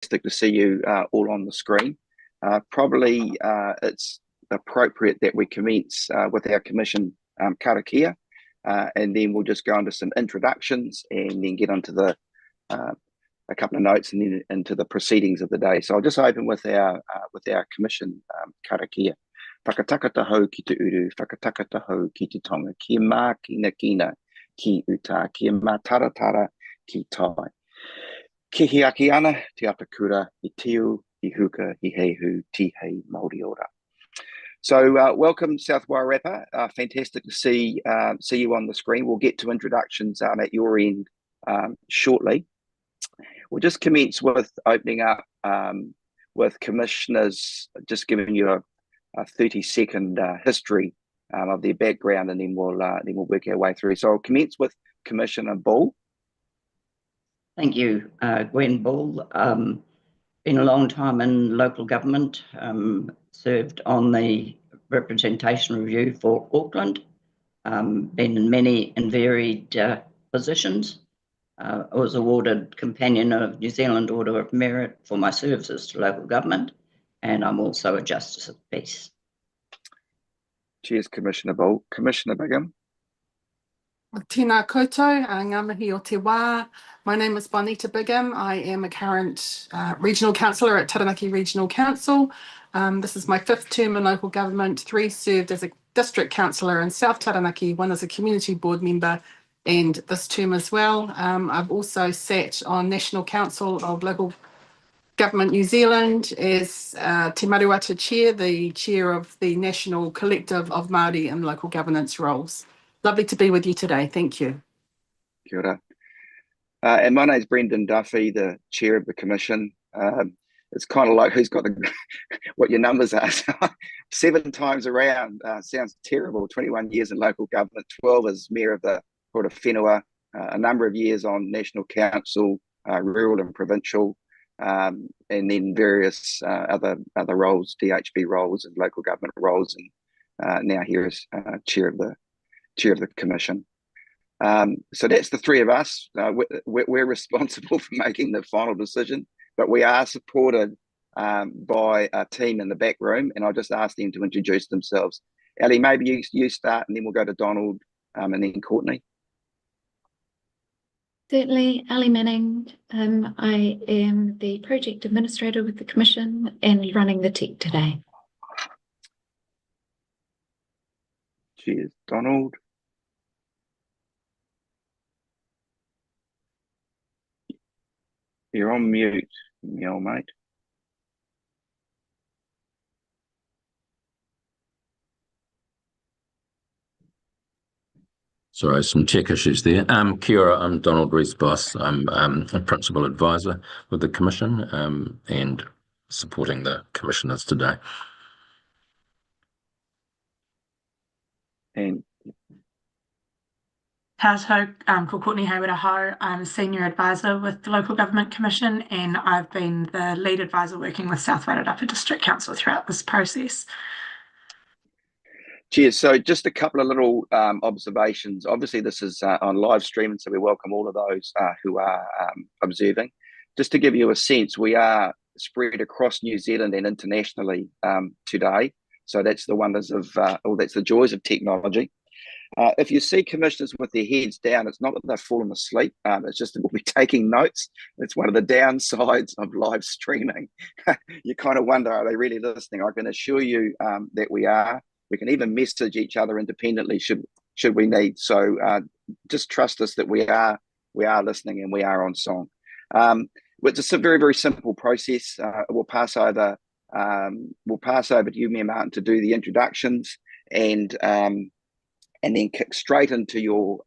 fantastic to see you all on the screen. Probably it's appropriate that we commence with our Commission karakia, and then we'll just go into some introductions and then get onto the a couple of notes and then into the proceedings of the day. So I'll just open with our Commission karakia. Whakataka taho ki te uru, whakataka taho ki te tonga, kia mā kina kina ki uta, kia mā taratara ki tai. Ki hiaki ana, te apakura, i tiu, i huka, i heihu, ti hei Māori ora. So welcome South Wairarapa. Fantastic to see you on the screen. We'll get to introductions at your end shortly. We'll just commence with opening up with commissioners, just giving you a 30-second history of their background, and then we'll work our way through. So I'll commence with Commissioner Bull. Thank you, Gwen Bull. Been a long time in local government, served on the representation review for Auckland, been in many and varied positions. I was awarded Companion of New Zealand Order of Merit for my services to local government, and I'm also a Justice of the Peace. Cheers, Commissioner Bull. Commissioner Bigham. Tēnā koutou, ngā mihi o te wā. My name is Bonita Bigham. I am a current Regional Councillor at Taranaki Regional Council. This is my 5th term in local government, 3 served as a District Councillor in South Taranaki, 1 as a Community Board member, and this term as well. I've also sat on National Council of Local Government New Zealand as Te Maruata Chair, the Chair of the National Collective of Māori in Local Governance roles. Lovely to be with you today. Thank you. Kia ora. And my name's Brendan Duffy, the Chair of the Commission. It's kind of like who's got the what your numbers are. 7 times around sounds terrible. 21 years in local government, 12 as Mayor of the Port of Whenua, a number of years on National Council, rural and provincial, and then various other roles, DHB roles and local government roles, and now here as Chair of the Commission. So that's the 3 of us. We're responsible for making the final decision, but we are supported by a team in the back room, and I'll just ask them to introduce themselves. Ali, maybe you start, and then we'll go to Donald, and then Courtney. Certainly, Ali Manning. I am the Project Administrator with the Commission and running the tech today. Cheers. Donald. You're on mute, me old mate. Sorry, some tech issues there. Kia ora, I'm Donald Rees-Boss. I'm a Principal Advisor with the Commission and supporting the Commissioners today. And Tātou, ko Courtney Hayward Aho. I'm a Senior Advisor with the Local Government Commission, and I've been the Lead Advisor working with South Wairarapa District Council throughout this process. cheers. So just a couple of little observations. Obviously, this is on live stream, and so we welcome all of those who are observing. Just to give you a sense, we are spread across New Zealand and internationally today. So that's the wonders of, or that's the joys of technology. If you see commissioners with their heads down, it's not that they've fallen asleep. It's just that we'll be taking notes. It's one of the downsides of live streaming. You kind of wonder, are they really listening? I can assure you that we are. We can even message each other independently should we need. So just trust us that we are listening and we are on song. It's just a very, very simple process. We'll pass over to you, Mayor Martin, to do the introductions, and then kick straight into your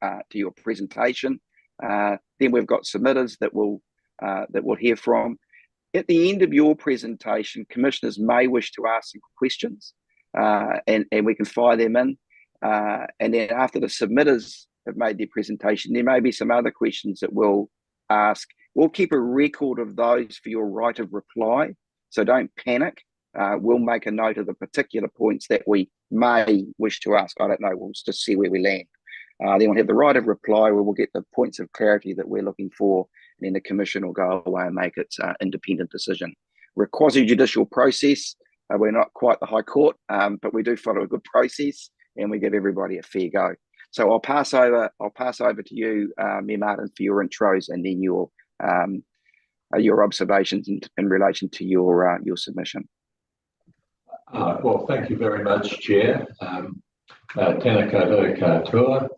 presentation. Then we've got submitters that we'll hear from. At the end of your presentation, commissioners may wish to ask some questions, and we can fire them in. And then after the submitters have made their presentation, there may be some other questions that we'll ask. We'll keep a record of those for your right of reply, so don't panic. We'll make a note of the particular points that we may wish to ask. I don't know, we'll just see where we land. Then we'll have the right of reply where we'll get the points of clarity that we're looking for, then the commission will go away and make its independent decision. We're a quasi-judicial process. We're not quite the High Court, but we do follow a good process, and we give everybody a fair go. So I'll pass over to you, Mayor Martin, for your intros, and then your observations in relation to your submission. Well, thank you very much, Chair. Tēnā koutou katoa,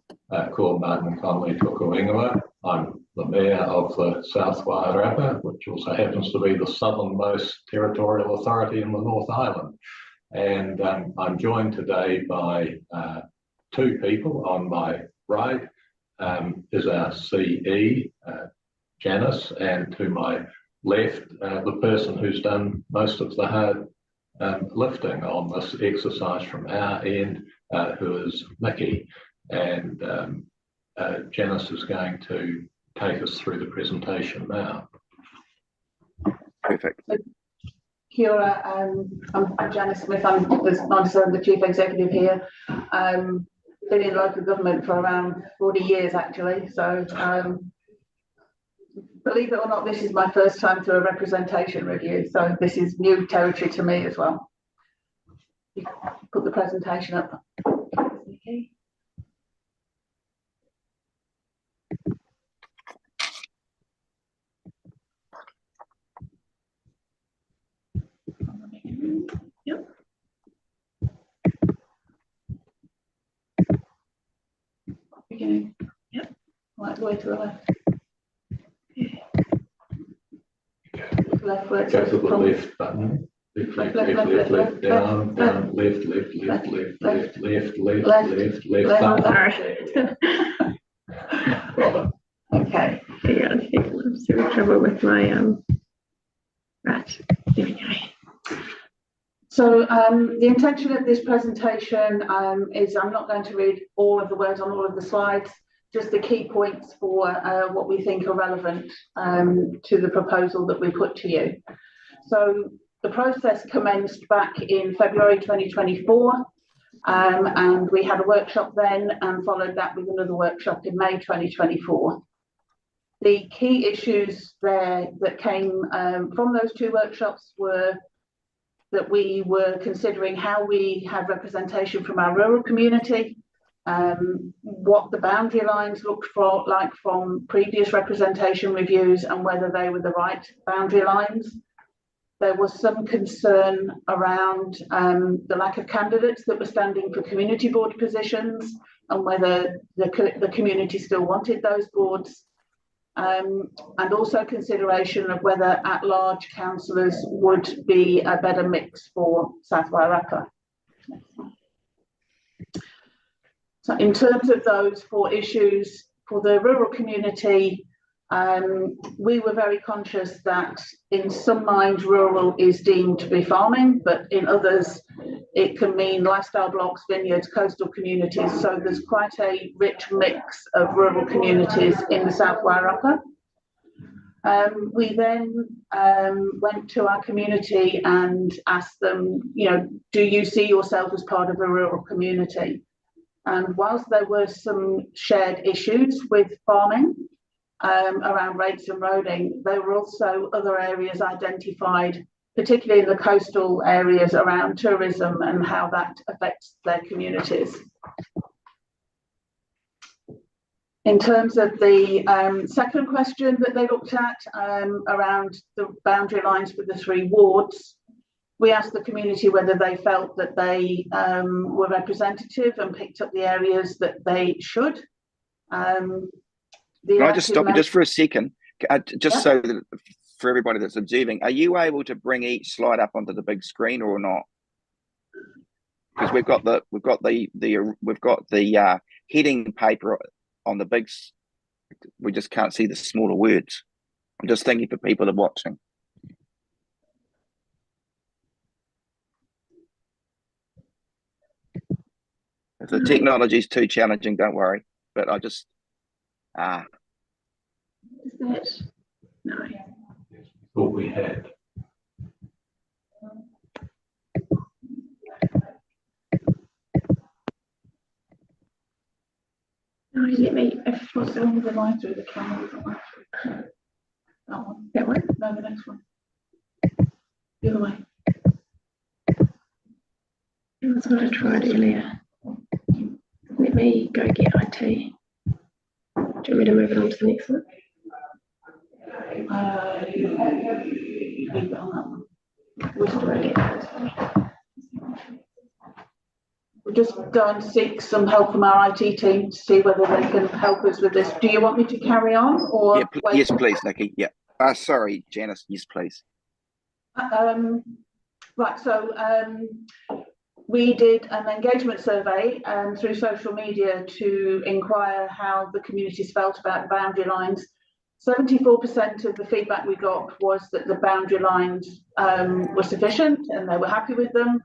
ko Martin Conley Tuku Ingoa. I'm the Mayor of the South Wairarapa, which also happens to be the southernmost territorial authority in the North Island. And I'm joined today by two people. On my right is our CE, Janice, and to my left, the person who's done most of the hard lifting on this exercise from our end, who is Nikki. And Janice is going to take us through the presentation now. Perfect. Kia ora, I'm Janice Smith. I'm the Chief Executive here. Been in local government for around 40 years actually. So believe it or not, this is my first time through a representation review. So this is new territory to me as well. You put the presentation up. Okay. Yep. Beginning. Yep. Right, the way to the left. Yeah. Left where it says Go to the from left button. Left, down, left, Okay. Yeah, I think I'm having trouble with my right. There we go. So the intention of this presentation is I'm not going to read all of the words on all of the slides, just the key points for what we think are relevant to the proposal that we put to you. So the process commenced back in February 2024, and we had a workshop then and followed that with another workshop in May 2024. The key issues there that came from those two workshops were that we were considering how we had representation from our rural community, what the boundary lines looked like from previous representation reviews and whether they were the right boundary lines. There was some concern around the lack of candidates that were standing for community board positions and whether the community still wanted those boards. And also consideration of whether at-large councillors would be a better mix for South Wairarapa. So in terms of those four issues, for the rural community, we were very conscious that in some minds rural is deemed to be farming, but in others it can mean lifestyle blocks, vineyards, coastal communities. So there's quite a rich mix of rural communities in the South Wairarapa. We then went to our community and asked them, do you see yourself as part of a rural community? And whilst there were some shared issues with farming, around rates and roading, there were also other areas identified, particularly in the coastal areas around tourism and how that affects their communities. In terms of the second question that they looked at around the boundary lines for the three wards, we asked the community whether they felt that they were representative and picked up the areas that they should. Can I just stop you just for a second? Just so that for everybody that's observing, are you able to bring each slide up onto the big screen or not? Because we've got the heading paper on the big. We just can't see the smaller words. I'm just thinking for people that are watching. If the technology is too challenging, don't worry. But I just Is that no? What we had. No, let me. What's the line through the camera? No, the next one. The other way. That's what I tried earlier. Let me go get IT. Do you want me to move it on to the next one? Leave it on that one. We're just going to seek some help from our IT team to see whether they can help us with this. Do you want me to carry on, or Yeah, yes, please, Nikki. Yeah. Sorry, Janice. Yes, please. Right. So we did an engagement survey through social media to inquire how the communities felt about boundary lines. 74% of the feedback we got was that the boundary lines were sufficient and they were happy with them.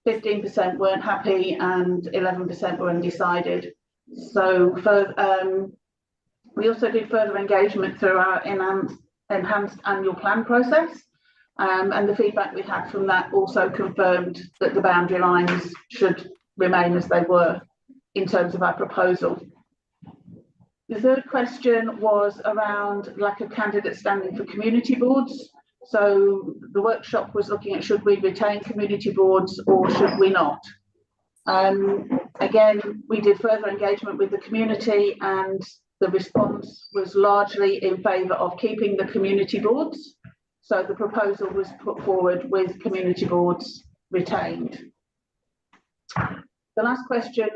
15% weren't happy and 11% were undecided. So we also did further engagement through our enhanced annual plan process. And the feedback we had from that also confirmed that the boundary lines should remain as they were in terms of our proposal. The third question was around lack of candidates standing for community boards. So the workshop was looking at, should we retain community boards or should we not? Again, we did further engagement with the community and the response was largely in favour of keeping the community boards. So the proposal was put forward with community boards retained. The last question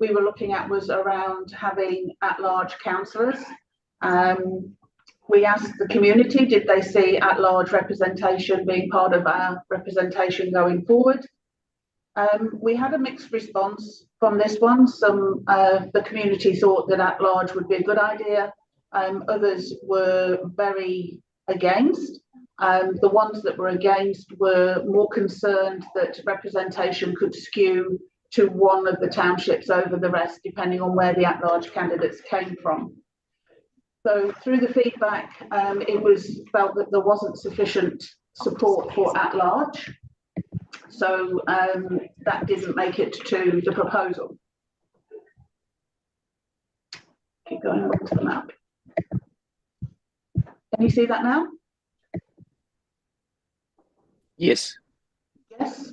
we were looking at was around having at-large councillors. We asked the community, did they see at-large representation being part of our representation going forward? We had a mixed response from this one. Some the community thought that at-large would be a good idea. Others were very against. The ones that were against were more concerned that representation could skew to one of the townships over the rest, depending on where the at-large candidates came from. So through the feedback, it was felt that there wasn't sufficient support for at-large. So that didn't make it to the proposal. Keep going on to the map. Can you see that now? Yes. Yes.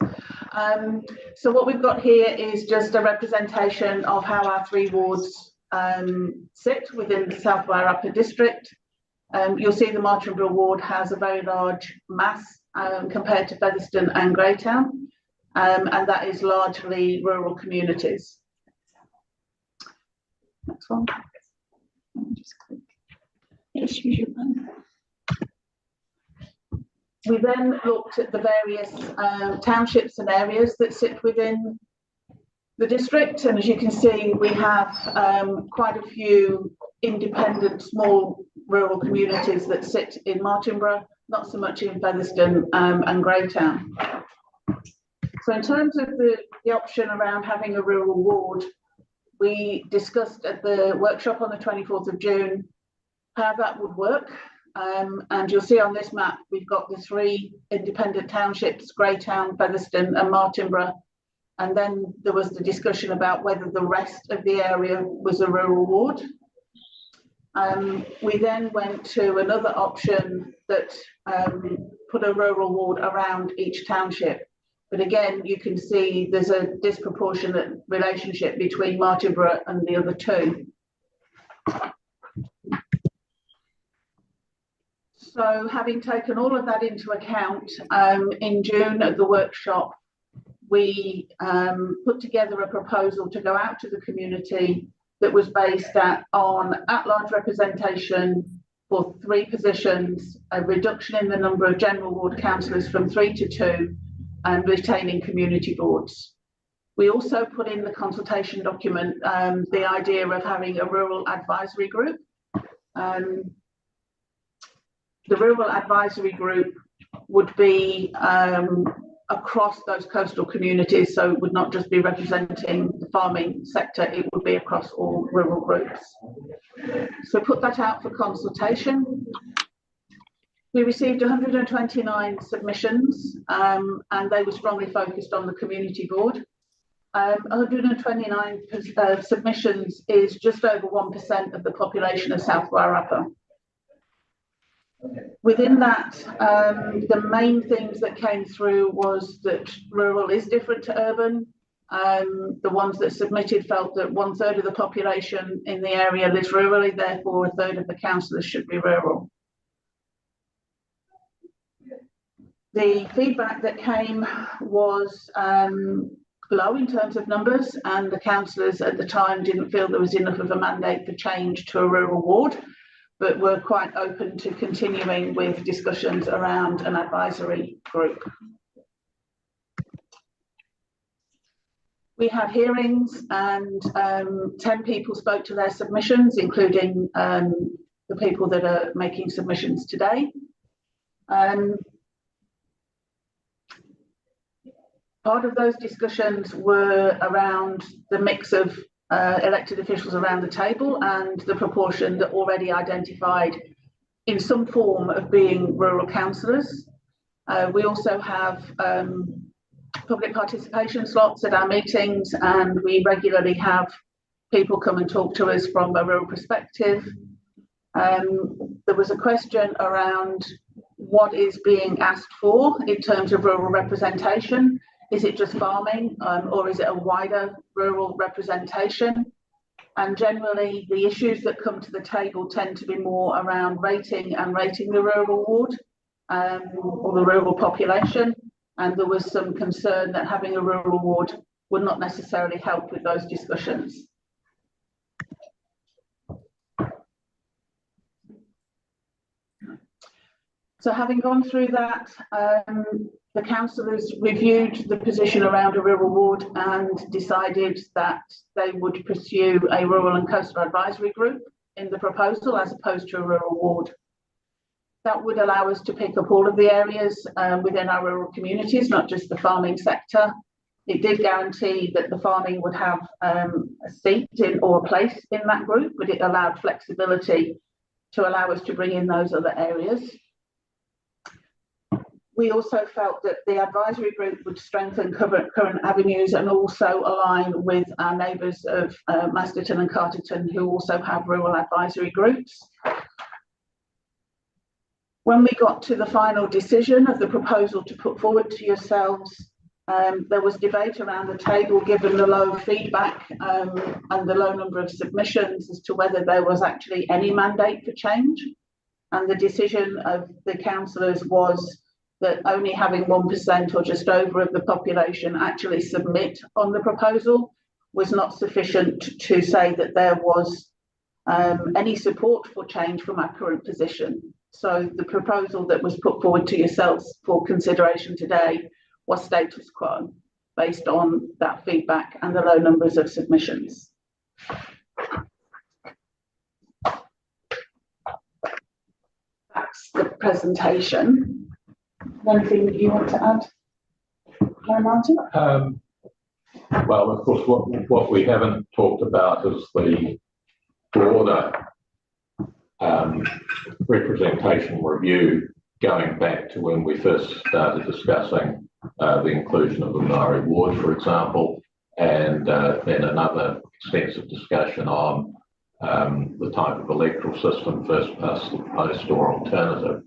So what we've got here is just a representation of how our 3 wards sit within the South Wairarapa district. You'll see the Martinborough ward has a very large mass compared to Featherston and Greytown, and that is largely rural communities. Next one. Just click. Yes, use your button. We then looked at the various townships and areas that sit within the district, and as you can see, we have quite a few independent small rural communities that sit in Martinborough, not so much in Featherston and Greytown. So in terms of the option around having a rural ward, we discussed at the workshop on the 24th of June how that would work. And you'll see on this map, we've got the 3 independent townships, Greytown, Featherston and Martinborough. And then there was the discussion about whether the rest of the area was a rural ward. We then went to another option that put a rural ward around each township. But again, you can see there's a disproportionate relationship between Martinborough and the other 2. So having taken all of that into account, in June at the workshop, we put together a proposal to go out to the community that was based on at-large representation for 3 positions, a reduction in the number of general ward councillors from 3 to 2, and retaining community boards. We also put in the consultation document the idea of having a rural advisory group. The rural advisory group would be across those coastal communities, so it would not just be representing the farming sector, it would be across all rural groups. So put that out for consultation. We received 129 submissions and they were strongly focused on the community board. 129 submissions is just over 1% of the population of South Wairarapa. Within that, the main themes that came through was that rural is different to urban. The ones that submitted felt that 1/3 of the population in the area lives rurally, therefore 1/3 of the councillors should be rural. The feedback that came was low in terms of numbers, and the councillors at the time didn't feel there was enough of a mandate for change to a rural ward, but were quite open to continuing with discussions around an advisory group. We had hearings, and 10 people spoke to their submissions, including the people that are making submissions today. Part of those discussions were around the mix of elected officials around the table and the proportion that already identified in some form of being rural councillors. We also have public participation slots at our meetings, and we regularly have people come and talk to us from a rural perspective. There was a question around what is being asked for in terms of rural representation. Is it just farming, or is it a wider rural representation? And generally, the issues that come to the table tend to be more around rating the rural ward or the rural population. And there was some concern that having a rural ward would not necessarily help with those discussions. So having gone through that, the councillors reviewed the position around a rural ward and decided that they would pursue a rural and coastal advisory group in the proposal as opposed to a rural ward. That would allow us to pick up all of the areas within our rural communities, not just the farming sector. It did guarantee that the farming would have a seat in or a place in that group, but it allowed flexibility to allow us to bring in those other areas. We also felt that the advisory group would strengthen current avenues and also align with our neighbours of Masterton and Carterton, who also have rural advisory groups. When we got to the final decision of the proposal to put forward to yourselves, there was debate around the table, given the low feedback and the low number of submissions, as to whether there was actually any mandate for change. And the decision of the councillors was that only having 1% or just over of the population actually submit on the proposal was not sufficient to say that there was any support for change from our current position. So the proposal that was put forward to yourselves for consideration today was status quo, based on that feedback and the low numbers of submissions. That's the presentation. Anything that you want to add, Martin? Well, of course, what we haven't talked about is the broader representation review, going back to when we first started discussing the inclusion of the Maori ward, for example, and then another extensive discussion on the type of electoral system, first past the post or alternative.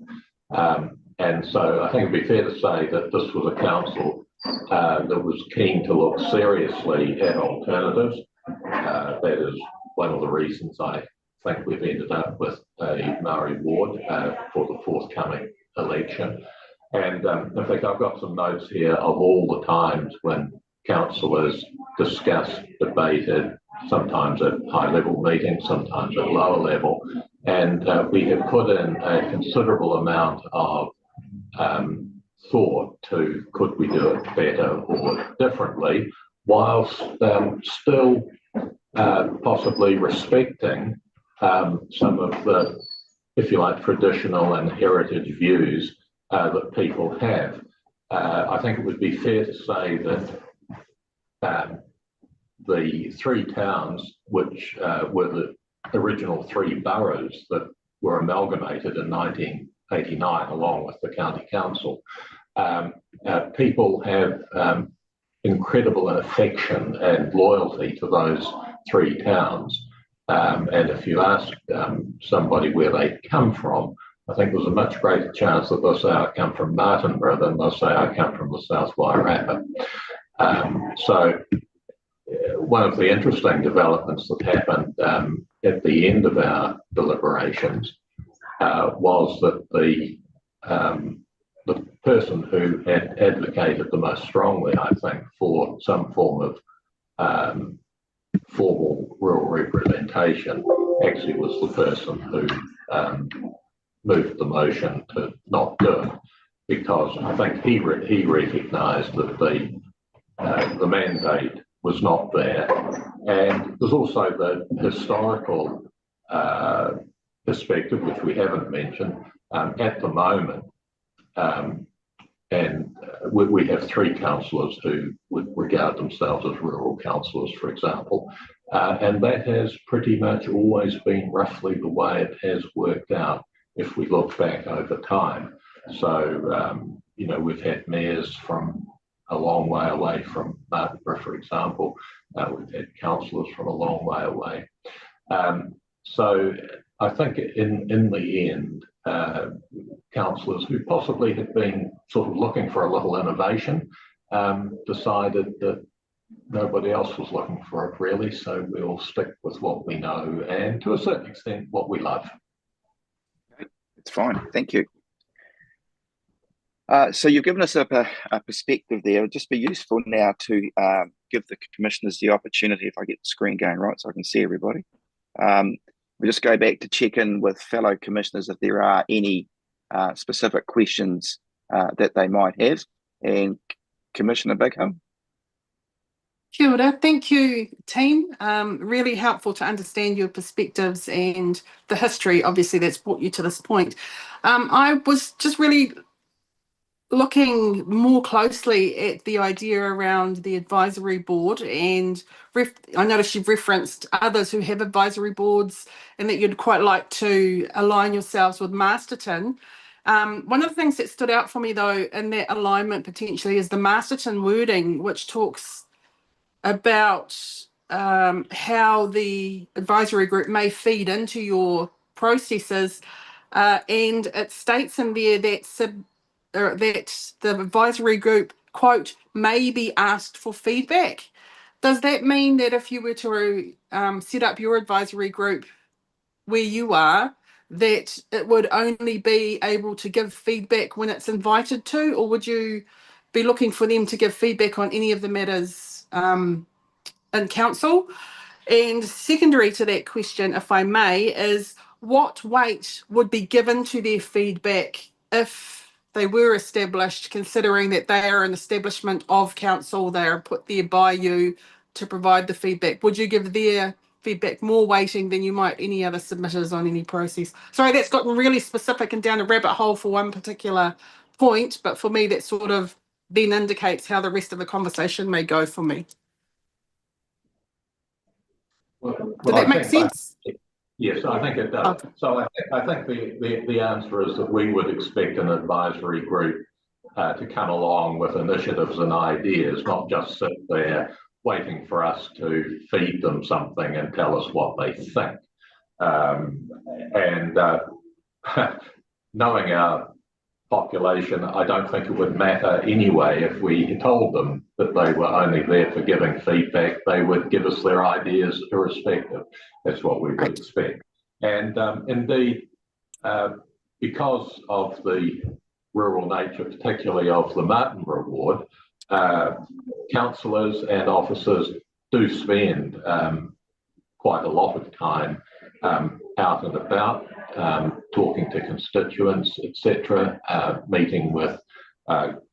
And so I think it'd be fair to say that this was a council that was keen to look seriously at alternatives. That is one of the reasons I think we've ended up with a Maori ward for the forthcoming election. And in fact, I've got some notes here of all the times when councillors discussed, debated, sometimes at high-level meetings, sometimes at lower level, and we have put in a considerable amount of thought to could we do it better or differently, whilst still possibly respecting some of the, if you like, traditional and heritage views that people have. I think it would be fair to say that the three towns, which were the original three boroughs that were amalgamated in 1989 along with the county council, people have incredible affection and loyalty to those three towns. And if you ask somebody where they come from, I think there's a much greater chance that they'll say I come from Martinborough than they'll say I come from the South Wairarapa. So one of the interesting developments that happened at the end of our deliberations was that the person who had advocated the most strongly, I think, for some form of formal rural representation actually was the person who moved the motion to not do it, because I think he recognised that the mandate was not there. And there's also the historical perspective, which we haven't mentioned. At the moment, we have 3 councillors who would regard themselves as rural councillors, for example, and that has pretty much always been roughly the way it has worked out if we look back over time. So, you know, we've had mayors from a long way away from Martinborough, for example. We've had councillors from a long way away. So I think in the end, councillors who possibly had been sort of looking for a little innovation decided that nobody else was looking for it really, so we'll stick with what we know and to a certain extent what we love. It's fine, thank you. So you've given us a perspective there. It'd just be useful now to give the commissioners the opportunity, if I get the screen going right so I can see everybody. We just go back to check in with fellow commissioners if there are any specific questions that they might have. And Commissioner Bigham. Kia ora. Thank you, team. Really helpful to understand your perspectives and the history, obviously, that's brought you to this point. I was just really looking more closely at the idea around the advisory board, and I noticed you've referenced others who have advisory boards and that you'd quite like to align yourselves with Masterton. One of the things that stood out for me, though, in that alignment potentially is the Masterton wording, which talks about how the advisory group may feed into your processes, and it states in there that that the advisory group, quote, may be asked for feedback. Does that mean that if you were to set up your advisory group where you are, that it would only be able to give feedback when it's invited to, or would you be looking for them to give feedback on any of the matters in council? And secondary to that question, if I may, is what weight would be given to their feedback if they were established, considering that they are an establishment of council, they are put there by you to provide the feedback? Would you give their feedback more weighting than you might any other submitters on any process? Sorry, that's gotten really specific and down a rabbit hole for one particular point, but for me that sort of then indicates how the rest of the conversation may go for me. Did that make sense? Yes, I think it does. Okay. So I think the answer is that we would expect an advisory group to come along with initiatives and ideas, not just sit there waiting for us to feed them something and tell us what they think. Knowing our population, I don't think it would matter anyway if we told them that they were only there for giving feedback. They would give us their ideas irrespective. That's what we would expect. And indeed, because of the rural nature, particularly of the Martinborough ward, councillors and officers do spend quite a lot of time out and about, talking to constituents, etc., meeting with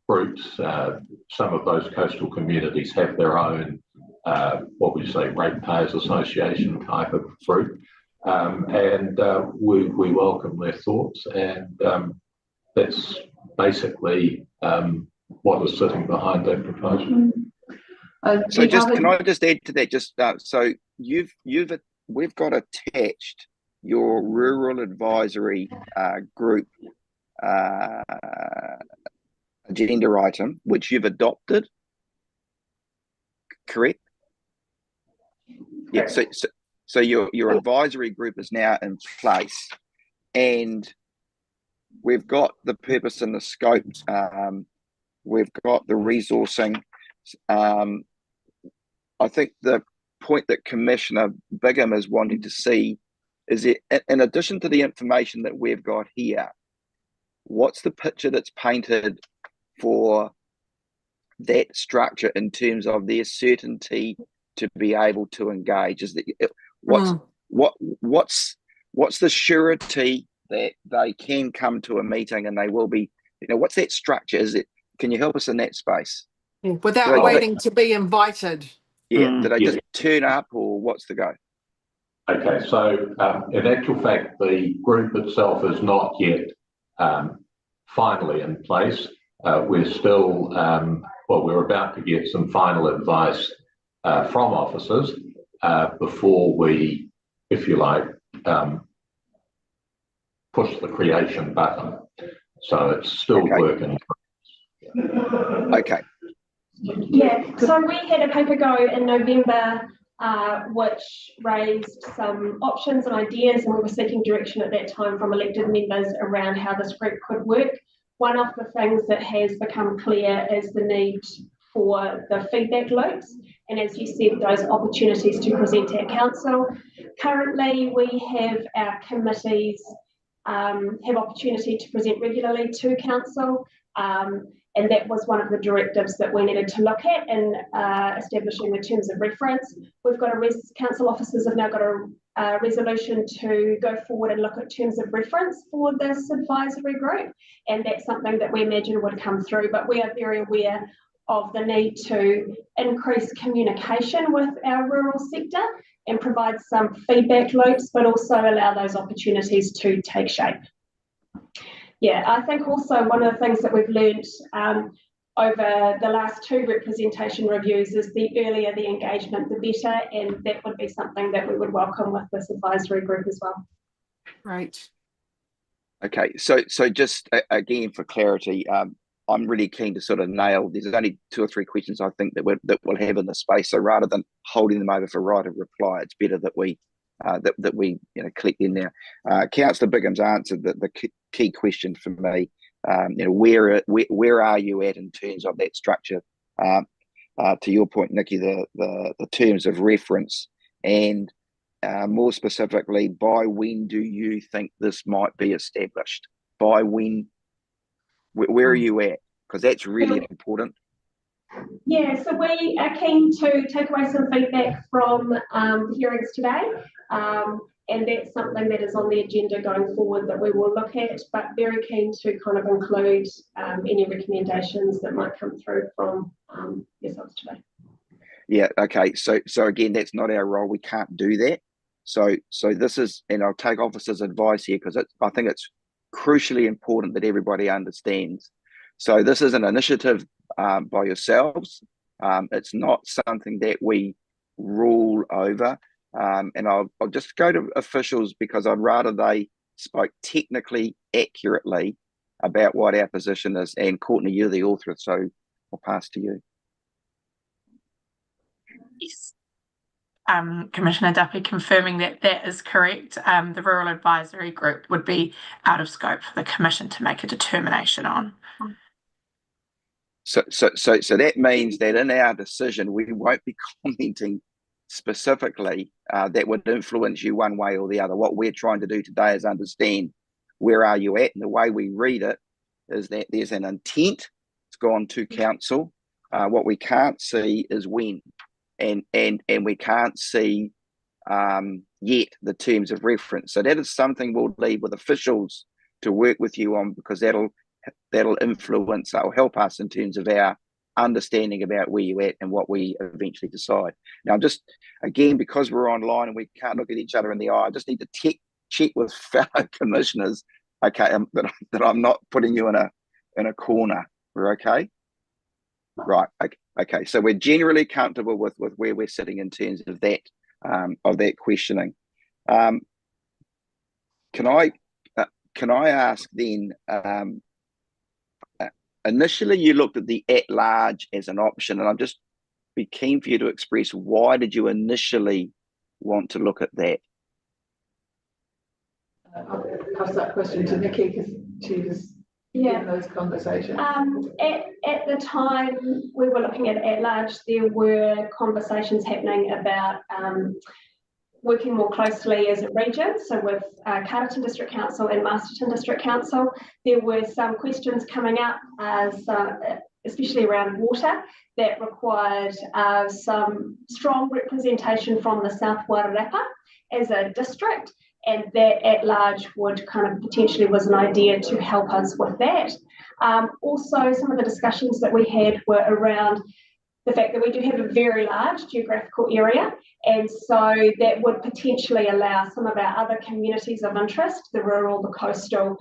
groups. Some of those coastal communities have their own, what we say, ratepayers association type of group, and we welcome their thoughts, and that's basically what is sitting behind that proposal. So can I just add to that? So we've got attached your rural advisory group agenda item, which you've adopted, correct? Yeah. So your advisory group is now in place, and we've got the purpose and the scope. We've got the resourcing. I think the point that Commissioner Bigham is wanting to see is it, in addition to the information that we've got here, what's the picture that's painted for that structure in terms of their certainty to be able to engage? Is that what's the surety that they can come to a meeting and they will be, what's that structure? Is it, can you help us in that space? Yeah, without waiting to be invited. Yeah, did they just turn up, or what's the go? Okay, so in actual fact, the group itself is not yet finally in place. We're still, we're about to get some final advice from officers before we, if you like, push the creation button. So it's still working. Okay. Yeah, so we had a paper go in November which raised some options and ideas, and we were seeking direction at that time from elected members around how this group could work. One of the things that has become clear is the need for the feedback loops, and as you said, those opportunities to present at council. Currently, we have our committees have opportunity to present regularly to council, and that was one of the directives that we needed to look at in establishing the terms of reference. We've got council officers have now got a resolution to go forward and look at terms of reference for this advisory group, and that's something that we imagine would come through, but we are very aware of the need to increase communication with our rural sector and provide some feedback loops, but also allow those opportunities to take shape. Yeah, I think also one of the things that we've learned over the last 2 representation reviews is the earlier the engagement, the better, and that would be something that we would welcome with this advisory group as well. Right. Okay, so just again for clarity, I'm really keen to sort of nail. There's only 2 or 3 questions I think that we'll have in the space. So rather than holding them over for right of reply, it's better that we collect in there. Councillor Bigham's answered the key question for me. Where are you at in terms of that structure? To your point, Nikki, the terms of reference, and more specifically, by when do you think this might be established? By when? Where are you at? Because that's really important. Yeah, so we are keen to take away some feedback from the hearings today, and that's something that is on the agenda going forward that we will look at, but very keen to kind of include any recommendations that might come through from yourselves today. Yeah, okay, so again, that's not our role. We can't do that. So this is, and I'll take officers' advice here because I think it's crucially important that everybody understands. So this is an initiative by yourselves. It's not something that we rule over. And I'll just go to officials because I'd rather they spoke technically accurately about what our position is. And Courtney, you're the author, so I'll pass to you. Yes. Commissioner Duffy confirming that is correct. The Rural Advisory Group would be out of scope for the Commission to make a determination on. So that means that in our decision, we won't be commenting specifically that would influence you one way or the other. What we're trying to do today is understand where are you at, and the way we read it is that there's an intent. It's gone to council. What we can't see is when. And we can't see yet the terms of reference. So that is something we'll leave with officials to work with you on, because that'll influence or help us in terms of our understanding about where you're at and what we eventually decide. Now, just again, because we're online and we can't look at each other in the eye, I just need to check with fellow commissioners, okay, that I'm not putting you in a corner. We're okay? Right. Okay. So we're generally comfortable with where we're sitting in terms of that questioning. Can I ask then? Initially, you looked at the at-large as an option, and I'm just be keen for you to express why did you initially want to look at that? I'll pass that question to Nikki because she was Yeah. in those conversations? At the time we were looking at large, there were conversations happening about working more closely as a region, so with Carterton District Council and Masterton District Council. There were some questions coming up, especially around water, that required some strong representation from the South Wairarapa as a district, and that at large would kind of potentially was an idea to help us with that. Also, some of the discussions that we had were around the fact that we do have a very large geographical area, and so that would potentially allow some of our other communities of interest, the rural, the coastal,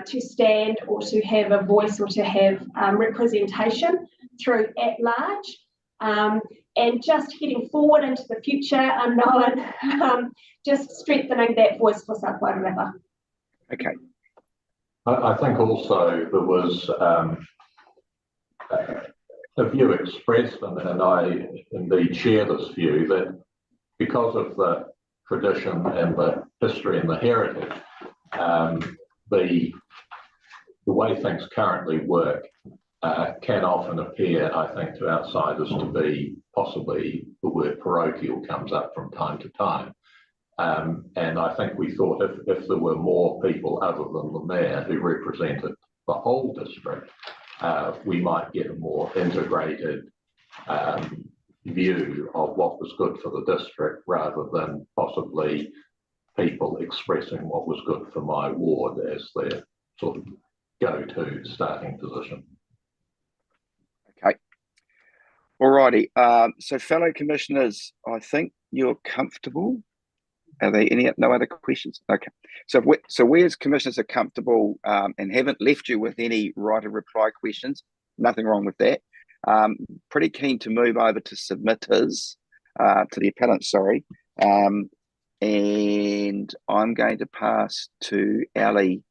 to stand or to have a voice or to have representation through at large. And just heading forward into the future unknown, just strengthening that voice for South Wairarapa. Okay. I think also there was a view expressed, and I indeed share this view, that because of the tradition and the history and the heritage, the way things currently work can often appear, I think, to outsiders to be possibly the word parochial comes up from time to time. And I think we thought if there were more people other than the mayor who represented the whole district, we might get a more integrated view of what was good for the district, rather than possibly people expressing what was good for my ward as their sort of go-to starting position. Okay. Alrighty. So fellow commissioners, I think you're comfortable. Are there no other questions? Okay. So we as commissioners are comfortable and haven't left you with any right of reply questions. Nothing wrong with that. Pretty keen to move over to submitters, to the appellant, sorry. And I'm going to pass to Ali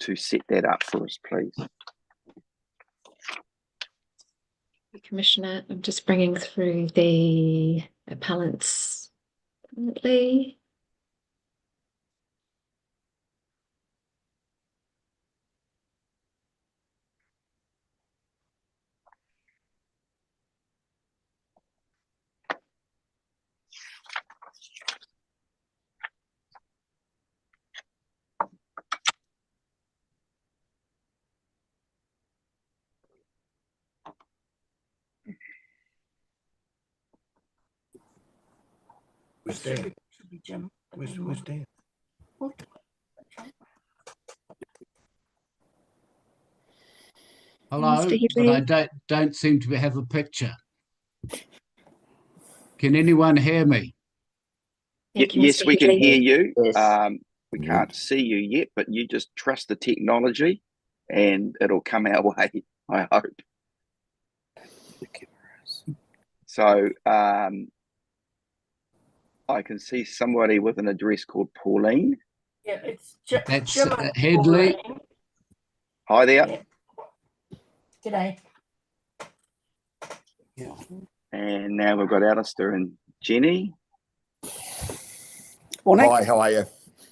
to set that up for us, please. Commissioner, I'm just bringing through the appellants currently. Where's Dan? Where's Dan? Hello, but I don't seem to have a picture. Can anyone hear me? Yes, we can hear you. Yes. We can't see you yet, but you just trust the technology and it'll come our way, I hope. So I can see somebody with an address called Pauline. Yeah, that's Headley. Hi there. G'day. Yeah. And now we've got Alistair and Jenny. Morning. Hi, how are you?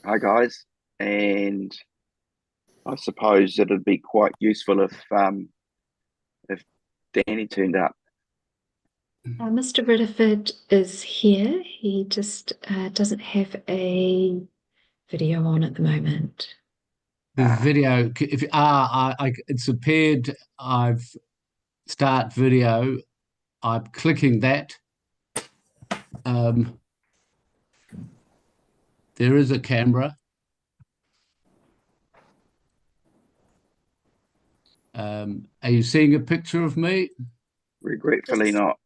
Hi guys. And I suppose it'd be quite useful if Danny turned up. Mr. Ridderford is here. He just doesn't have a video on at the moment. The video, if it's appeared, I've start video. I'm clicking that. There is a camera. Are you seeing a picture of me? Regretfully not.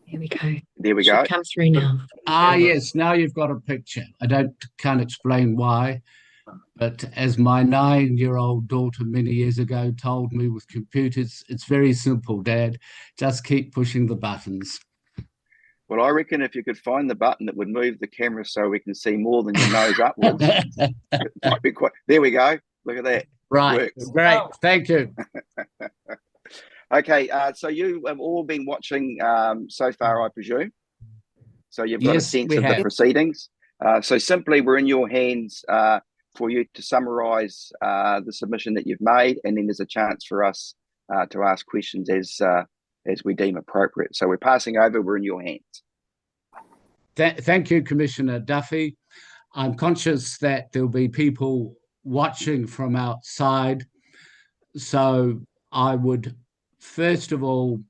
There we go. There we go. Come through now. Yes, now you've got a picture. Can't explain why, but as my 9-year-old daughter many years ago told me with computers, it's very simple, Dad. Just keep pushing the buttons. Well, I reckon if you could find the button that would move the camera so we can see more than your nose upwards, it might be quite. There we go. Look at that. Right. Works. Great. Thank you. Okay. So you have all been watching so far, I presume. So you've got a sense of the proceedings. So simply, we're in your hands for you to summarise the submission that you've made, and then there's a chance for us to ask questions as we deem appropriate. So we're passing over. We're in your hands. Thank you, Commissioner Duffy. I'm conscious that there'll be people watching from outside, so I would first of all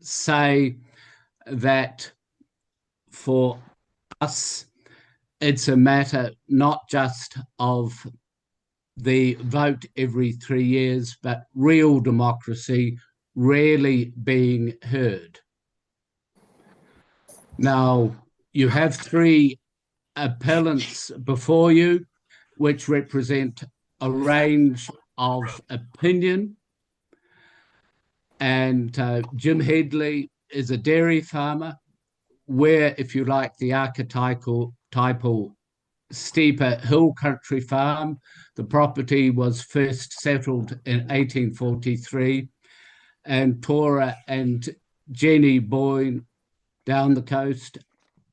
say that for us, it's a matter not just of the vote every 3 years, but real democracy rarely being heard. Now, you have 3 appellants before you, which represent a range of opinion. And Jim Headley is a dairy farmer, where, if you like, the archetypal Steeper Hill Country Farm. The property was first settled in 1843, and Tora and Jenny Boyne down the coast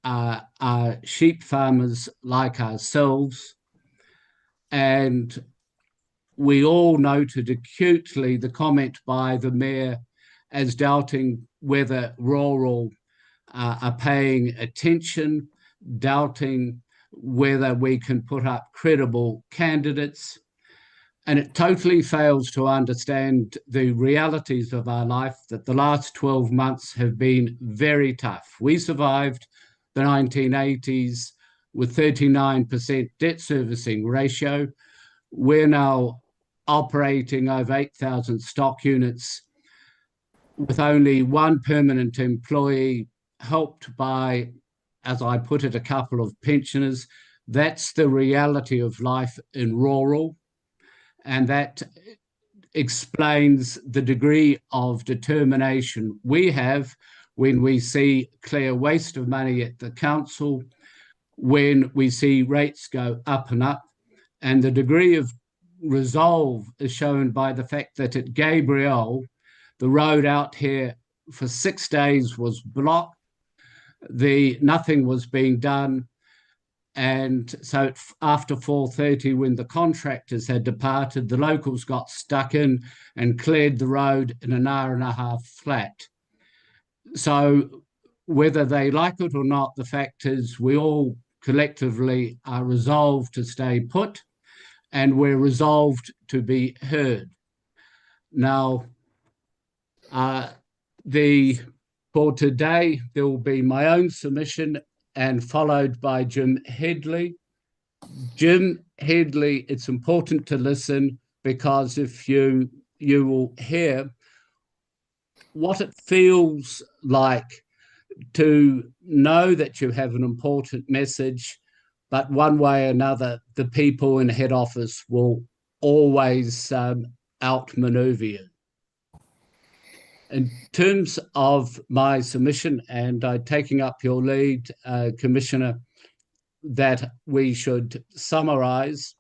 are sheep farmers like ourselves. And we all noted acutely the comment by the Mayor as doubting whether rural are paying attention, doubting whether we can put up credible candidates. And it totally fails to understand the realities of our life, that the last 12 months have been very tough. We survived the 1980s with 39% debt servicing ratio. We're now operating over 8,000 stock units with only 1 permanent employee, helped by, as I put it, a couple of pensioners. That's the reality of life in rural, and that explains the degree of determination we have when we see clear waste of money at the council, when we see rates go up and up, and the degree of resolve is shown by the fact that at Gabriel, the road out here for 6 days was blocked. Nothing was being done. And so after 4:30, when the contractors had departed, the locals got stuck in and cleared the road in an hour and a half flat. So whether they like it or not, the fact is we all collectively are resolved to stay put, and we're resolved to be heard. Now, for today, there will be my own submission and followed by Jim Headley. Jim Headley, it's important to listen, because if you will hear what it feels like to know that you have an important message, but one way or another, the people in head office will always outmaneuver you. In terms of my submission, and taking up your lead, Commissioner, that we should summarise,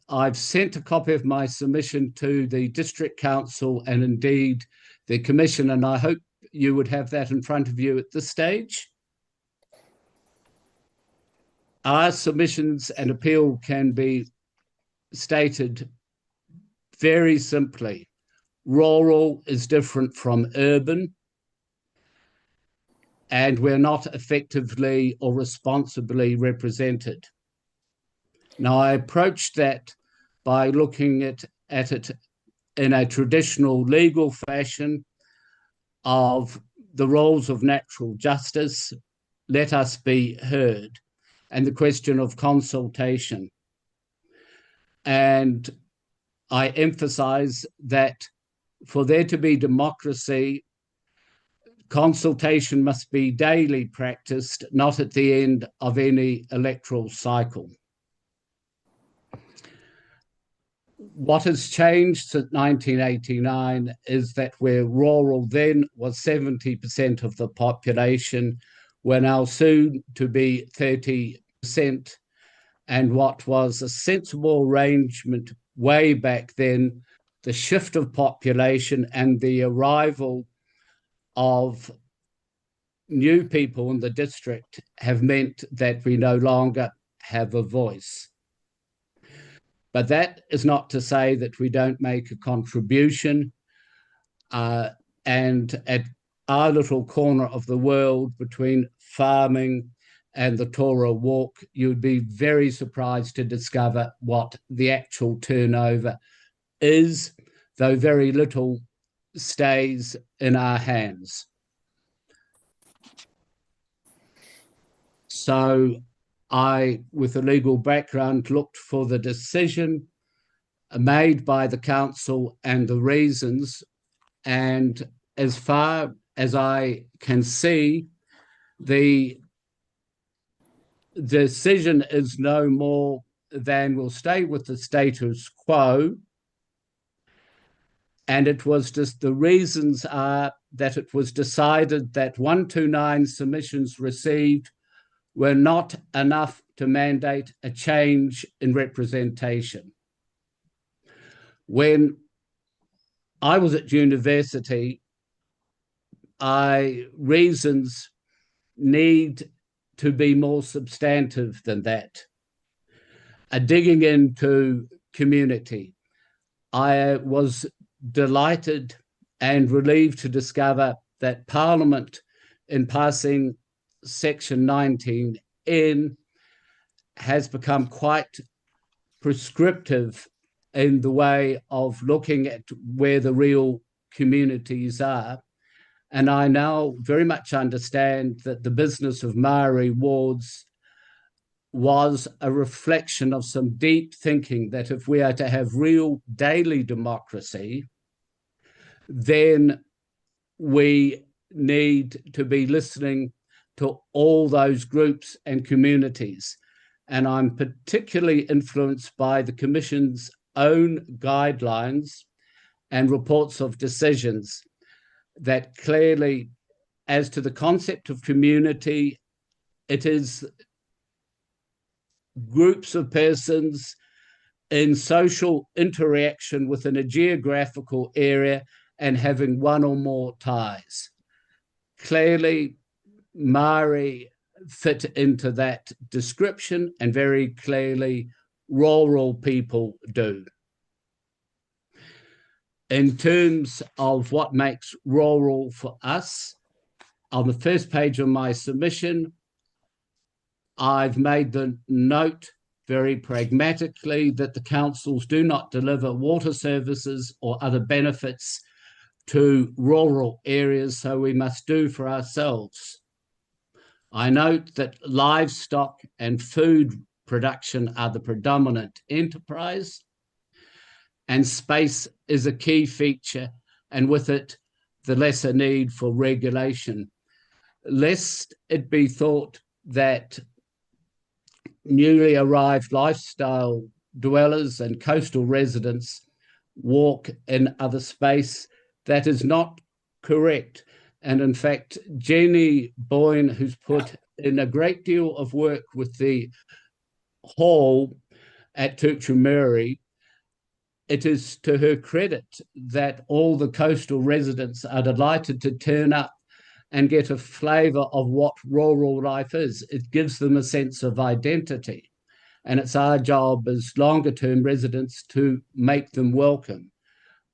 I've sent a copy of my submission to the District Council and indeed the Commission, and I hope you would have that in front of you at this stage. Our submissions and appeal can be stated very simply. Rural is different from urban, and we're not effectively or responsibly represented. Now, I approached that by looking at it in a traditional legal fashion of the roles of natural justice, let us be heard, and the question of consultation. And I emphasize that for there to be democracy, consultation must be daily practiced, not at the end of any electoral cycle. What has changed since 1989 is that where rural then was 70% of the population, we're now soon to be 30%. And what was a sensible arrangement way back then, the shift of population and the arrival of new people in the district have meant that we no longer have a voice. But that is not to say that we don't make a contribution. And at our little corner of the world between farming and the Tora Walk, you'd be very surprised to discover what the actual turnover is, though very little stays in our hands. So I, with a legal background, looked for the decision made by the council and the reasons. And as far as I can see, the decision is no more than we'll stay with the status quo. And it was just, the reasons are that it was decided that 129 submissions received were not enough to mandate a change in representation. When I was at university, reasons need to be more substantive than that. Digging into community, I was delighted and relieved to discover that Parliament, in passing Section 19N, has become quite prescriptive in the way of looking at where the real communities are. And I now very much understand that the business of Maori wards was a reflection of some deep thinking that if we are to have real daily democracy, then we need to be listening to all those groups and communities. And I'm particularly influenced by the Commission's own guidelines and reports of decisions that clearly, as to the concept of community, it is groups of persons in social interaction within a geographical area and having one or more ties. Clearly, Maori fit into that description, and very clearly rural people do. In terms of what makes rural for us, on the first page of my submission, I've made the note very pragmatically that the councils do not deliver water services or other benefits to rural areas, so we must do for ourselves. I note that livestock and food production are the predominant enterprise, and space is a key feature, and with it, the lesser need for regulation. Lest it be thought that newly arrived lifestyle dwellers and coastal residents walk in other space, that is not correct. And in fact, Jenny Boyne, who's put in a great deal of work with the hall at Tucumuri, it is to her credit that all the coastal residents are delighted to turn up and get a flavour of what rural life is. It gives them a sense of identity. And it's our job as longer-term residents to make them welcome.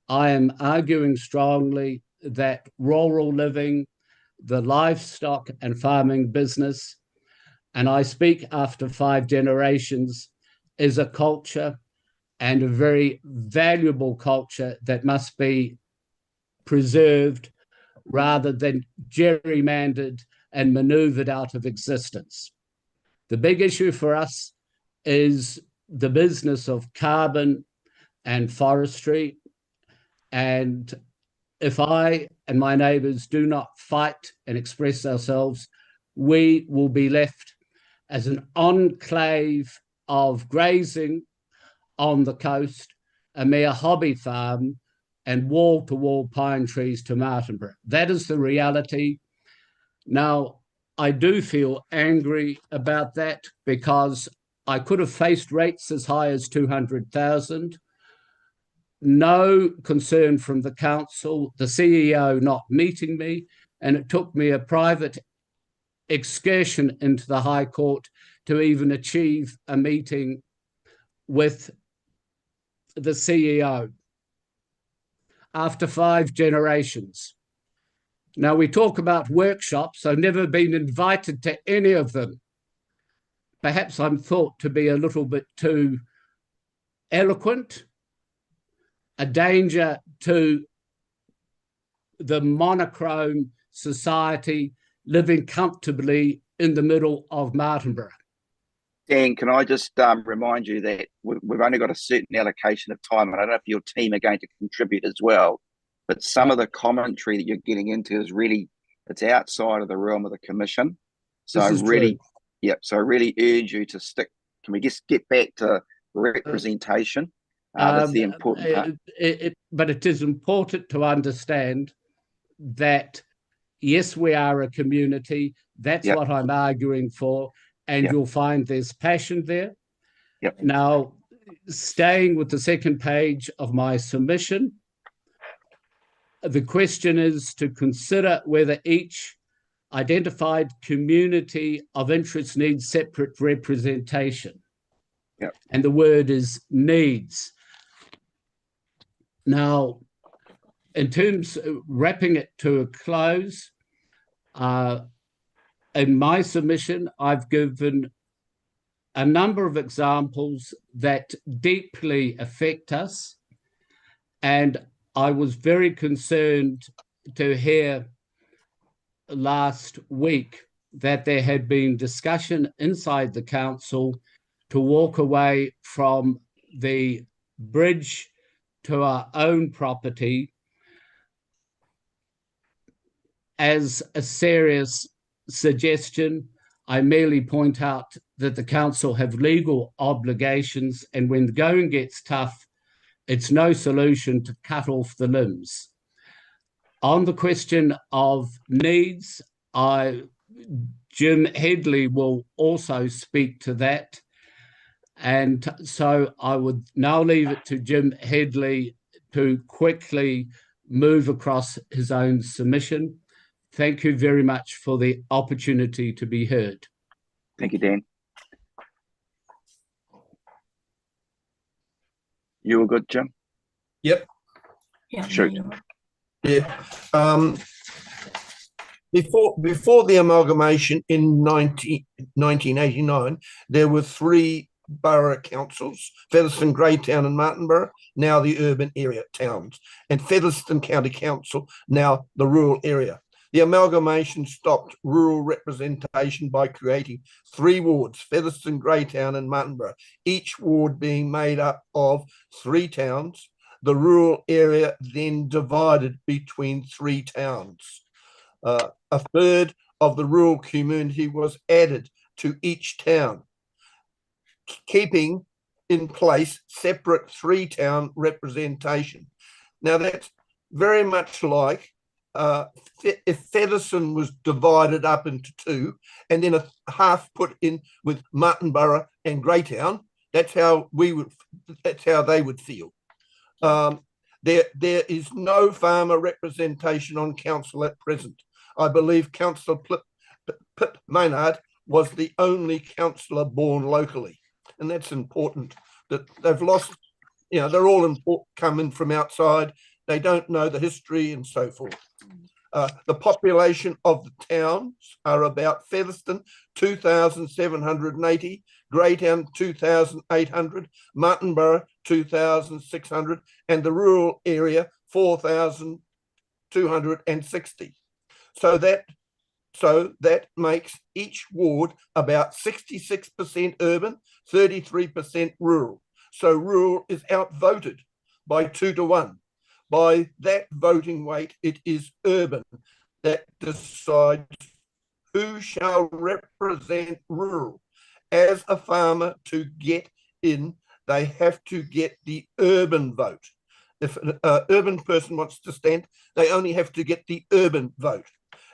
I am arguing strongly that rural living, the livestock and farming business, and I speak after 5 generations, is a culture, and a very valuable culture that must be preserved rather than gerrymandered and maneuvered out of existence. The big issue for us is the business of carbon and forestry. And if I and my neighbours do not fight and express ourselves, we will be left as an enclave of grazing on the coast, a mere hobby farm, and wall-to-wall pine trees to Martinborough. That is the reality. Now, I do feel angry about that because I could have faced rates as high as 200,000. No concern from the council, the CEO not meeting me, and it took me a private excursion into the High Court to even achieve a meeting with the CEO after 5 generations. Now, we talk about workshops. I've never been invited to any of them. Perhaps I'm thought to be a little bit too eloquent, a danger to the monochrome society living comfortably in the middle of Martinborough. Dan, can I just remind you that we've only got a certain allocation of time, and I don't know if your team are going to contribute as well, but some of the commentary that you're getting into is really, it's outside of the realm of the commission. So really, so I really urge you to stick. Can we just get back to representation? That's the important part. But it is important to understand that, yes, we are a community. That's what I'm arguing for. And you'll find there's passion there. Now, staying with the second page of my submission, the question is to consider whether each identified community of interest needs separate representation. And the word is needs. Now, in terms of wrapping it to a close, in my submission, I've given a number of examples that deeply affect us, and I was very concerned to hear last week that there had been discussion inside the council to walk away from the bridge to our own property as a serious suggestion. I merely point out that the council have legal obligations, and when the going gets tough, it's no solution to cut off the limbs. On the question of needs, Jim Headley will also speak to that. And so I would now leave it to Jim Headley to quickly move across his own submission. Thank you very much for the opportunity to be heard. Thank you, Dan. You all good, Jim? Yep. Shoot. Yeah. Before the amalgamation in 1989, there were 3 borough councils: Featherston, Greytown and Martinborough, now the urban area towns, and Featherston County Council, now the rural area. The amalgamation stopped rural representation by creating 3 wards, Featherston, Greytown and Martinborough, each ward being made up of 3 towns. The rural area then divided between 3 towns. A third of the rural community was added to each town, keeping in place separate 3-town representation. Now, that's very much like if Featherston was divided up into 2 and then a half put in with Martinborough and Greytown, that's how they would feel. There is no farmer representation on council at present. I believe Councillor Pip Maynard was the only councillor born locally, and that's important. That they've lost, they're all coming from outside. They don't know the history and so forth. The population of the towns are about Featherston 2,780, Greytown 2,800, Martinborough 2,600, and the rural area 4,260. So that makes each ward about 66% urban, 33% rural. So rural is outvoted by 2 to 1. By that voting weight, it is urban that decides who shall represent rural. As a farmer, to get in, they have to get the urban vote. If an urban person wants to stand, they only have to get the urban vote.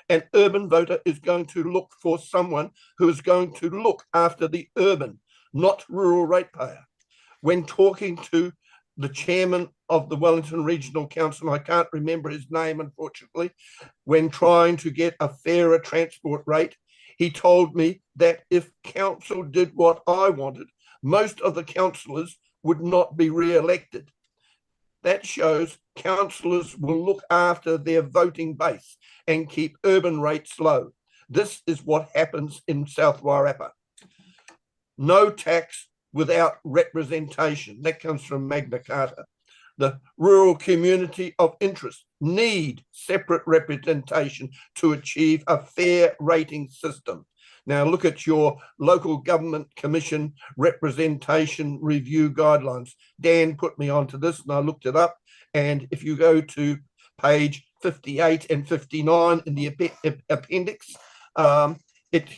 An urban voter is going to look for someone who is going to look after the urban, not rural ratepayer. When talking to the chairman of the Wellington Regional Council, I can't remember his name, unfortunately, when trying to get a fairer transport rate, he told me that if council did what I wanted, most of the councillors would not be re-elected. That shows councillors will look after their voting base and keep urban rates low. This is what happens in South Wairarapa. No tax without representation. That comes from Magna Carta. The rural community of interest need separate representation to achieve a fair rating system. Now look at your local government commission representation review guidelines. Dan put me onto this and I looked it up. And if you go to page 58 and 59 in the appendix, it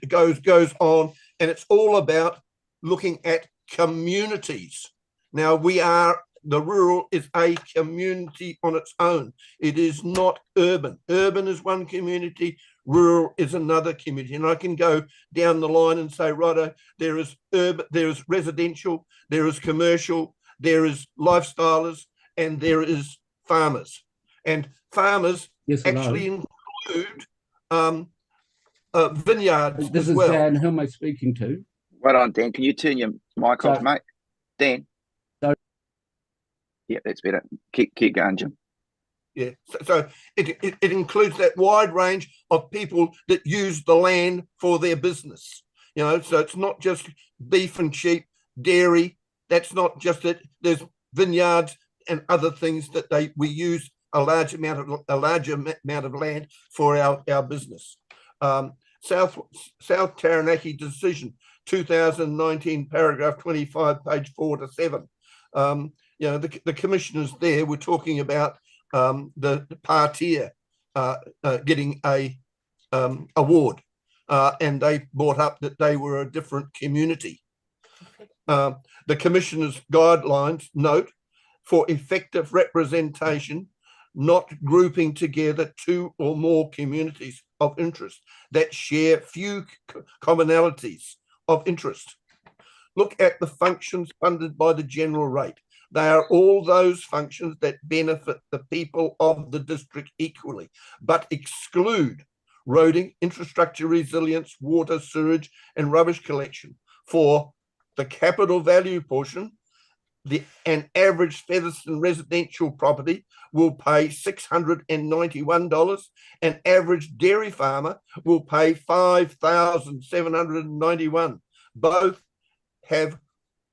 goes on, and it's all about looking at communities. Now the rural is a community on its own. It is not urban. Urban is one community, rural is another community. And I can go down the line and say, right, there is urban, there is residential, there is commercial, there is lifestylers, and there is farmers. And farmers actually include vineyards This as is well. Dan, who am I speaking to? Right on, Dan. Can you turn your mic off, mate? Dan. Yeah, that's better. Keep going, Jim. Yeah, so it includes that wide range of people that use the land for their business. You know, so it's not just beef and sheep, dairy. That's not just it. There's vineyards and other things that we use a large amount of land for our business. South Taranaki decision 2019 paragraph 25, page 4 to 7. You know, the commissioners there were talking about the parterre getting a award, and they brought up that they were a different community. The commissioners' guidelines note for effective representation, not grouping together two or more communities of interest that share few commonalities of interest. Look at the functions funded by the general rate. They are all those functions that benefit the people of the district equally, but exclude roading, infrastructure resilience, water, sewage, and rubbish collection. For the capital value portion, an average Featherston residential property will pay $691. An average dairy farmer will pay $5,791. Both have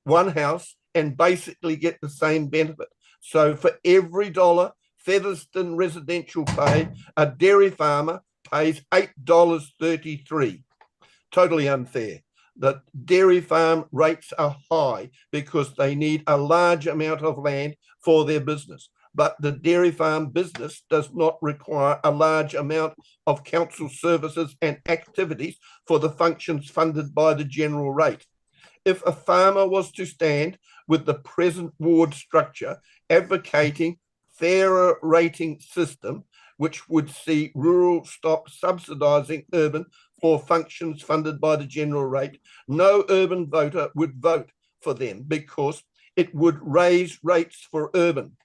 one house and basically get the same benefit. So for every dollar Featherston residential pay, a dairy farmer pays $8.33. Totally unfair. The dairy farm rates are high because they need a large amount of land for their business. But the dairy farm business does not require a large amount of council services and activities for the functions funded by the general rate. If a farmer was to stand with the present ward structure advocating fairer rating system, which would see rural stop subsidising urban for functions funded by the general rate, no urban voter would vote for them because it would raise rates for urban.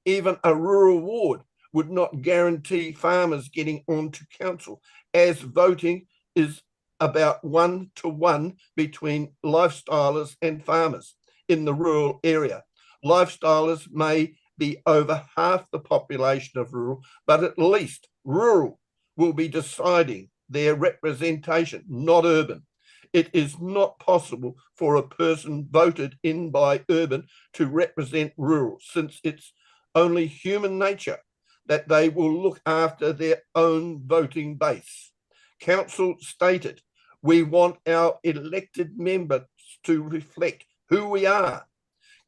Even a rural ward would not guarantee farmers getting onto council, as voting is about 1-to-1 between lifestylers and farmers in the rural area. Lifestylers may be over half the population of rural, but at least rural will be deciding their representation, not urban. It is not possible for a person voted in by urban to represent rural, since it's only human nature that they will look after their own voting base. Council stated, we want our elected members to reflect who we are.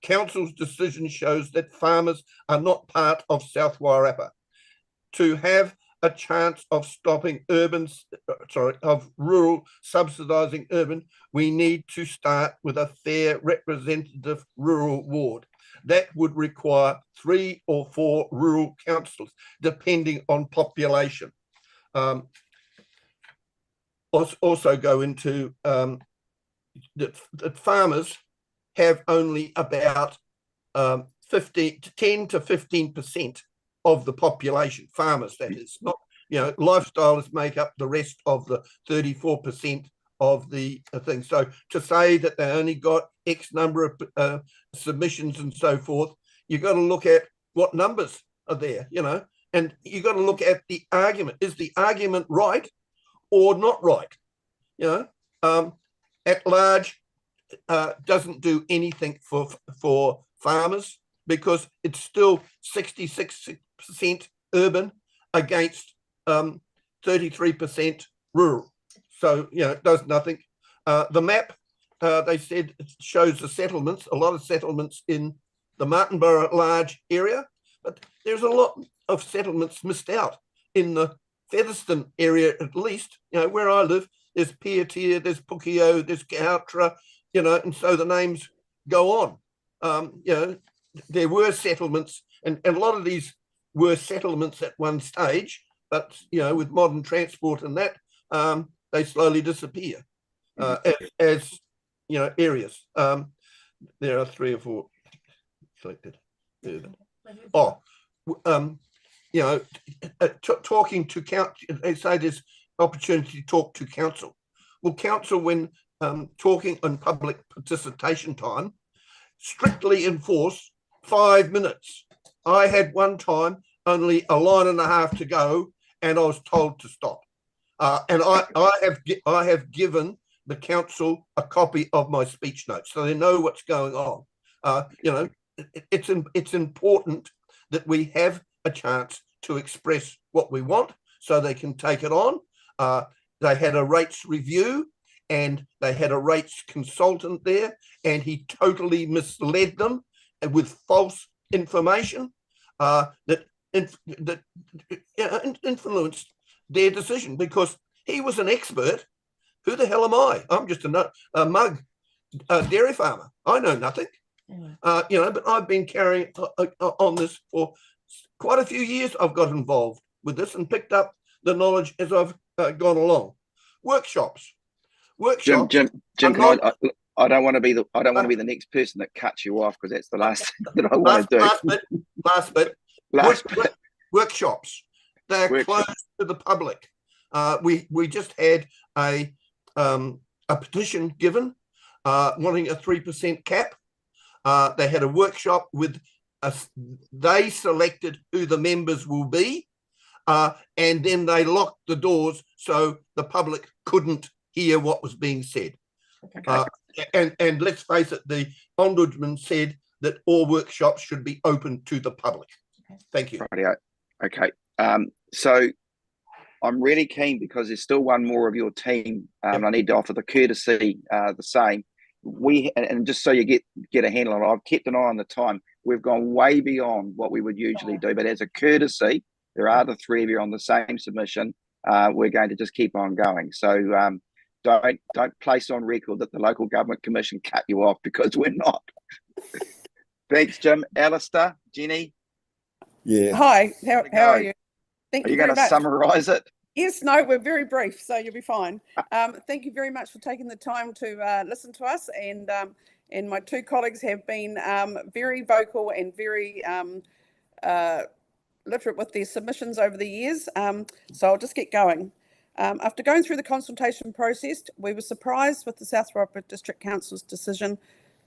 Council's decision shows that farmers are not part of South Wairarapa. To have a chance of stopping rural subsidising urban, we need to start with a fair representative rural ward. That would require 3 or 4 rural councillors, depending on population. Also go into that farmers have only about 10 to 15% of the population, farmers that is, not, you know, lifestylers make up the rest of the 34% of the thing. So to say that they only got X number of submissions and so forth, you've got to look at what numbers are there, you know, and you've got to look at the argument. Is the argument right or not right? You know, at large doesn't do anything for farmers because it's still 66% urban against 33% rural. So, you know, it does nothing. The map, they said, shows the settlements, a lot of settlements in the Martinborough large area, but there's a lot of settlements missed out in the Featherston area, at least. You know, where I live, there's Piatia, there's Pukio, there's Gautra, you know, and so the names go on. You know, there were settlements, and a lot of these were settlements at one stage, but, you know, with modern transport and that, they slowly disappear as, you know, areas. There are 3 or 4 selected. Oh, you know, talking to council, they say there's opportunity to talk to council. Well, council, when talking on public participation time, strictly enforce 5 minutes. I had one time only a line and a half to go, and I was told to stop. And I have given the council a copy of my speech notes, so they know what's going on. You know, it's important that we have a chance to express what we want, so they can take it on. They had a rates review, and they had a rates consultant there, and he totally misled them with false information that influenced their decision, because he was an expert. Who the hell am I? I'm just a mug dairy farmer. I know nothing. You know, but I've been carrying on this for quite a few years. I've got involved with this and picked up the knowledge as I've gone along. Workshops. Jim, I don't want to be the next person that cuts you off, because that's the last thing that I want to do. Last bit. Workshops. They're closed to the public. We just had a petition given wanting a 3% cap. They had a workshop with they selected who the members will be, and then they locked the doors so the public couldn't hear what was being said. Okay. And let's face it, the Ombudsman said that all workshops should be open to the public. Thank you. Okay. So I'm really keen, because there's still one more of your team. I need to offer the courtesy the same. And just so you get a handle on it, I've kept an eye on the time. We've gone way beyond what we would usually do, but as a courtesy, there are the 3 of you on the same submission. We're going to just keep on going. So don't place on record that the Local Government Commission cut you off, because we're not. Thanks, Jim. Alistair, Jenny. Yeah. Hi. How are you? Thank you very much. Are you going to summarise it? Yes, no, we're very brief, so you'll be fine. Thank you very much for taking the time to listen to us, and my 2 colleagues have been very vocal and very literate with their submissions over the years. So I'll just get going. After going through the consultation process, we were surprised with the South Wairarapa District Council's decision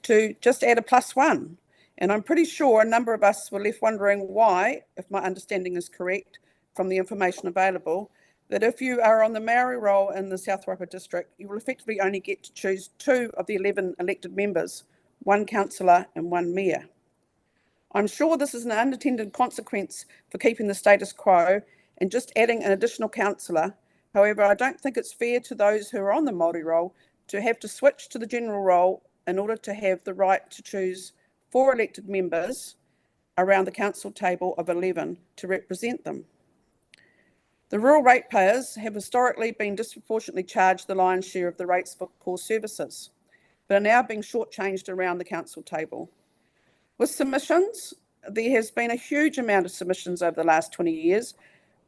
to just add a +1. And I'm pretty sure a number of us were left wondering why, if my understanding is correct from the information available, that if you are on the Maori roll in the South Wairarapa District, you will effectively only get to choose 2 of the 11 elected members, 1 councillor and 1 mayor. I'm sure this is an unintended consequence for keeping the status quo and just adding an additional councillor. However, I don't think it's fair to those who are on the Māori roll to have to switch to the general roll in order to have the right to choose 4 elected members around the council table of 11 to represent them. The rural ratepayers have historically been disproportionately charged the lion's share of the rates for core services, but are now being shortchanged around the council table. With submissions, there has been a huge amount of submissions over the last 20 years.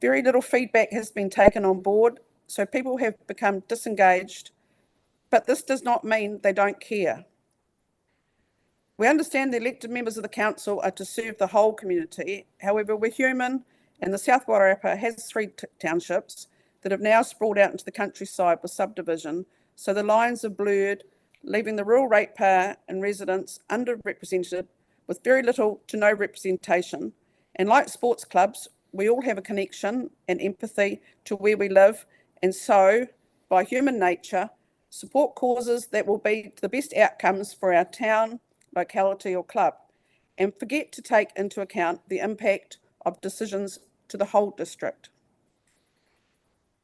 Very little feedback has been taken on board, so people have become disengaged, but this does not mean they don't care. We understand the elected members of the council are to serve the whole community. However, we're human, and the South Wairarapa has 3 townships that have now sprawled out into the countryside with subdivision, so the lines are blurred, leaving the rural ratepayer and residents underrepresented with very little to no representation. And like sports clubs, we all have a connection and empathy to where we live, and so, by human nature, support causes that will be the best outcomes for our town, locality or club, and forget to take into account the impact of decisions to the whole district.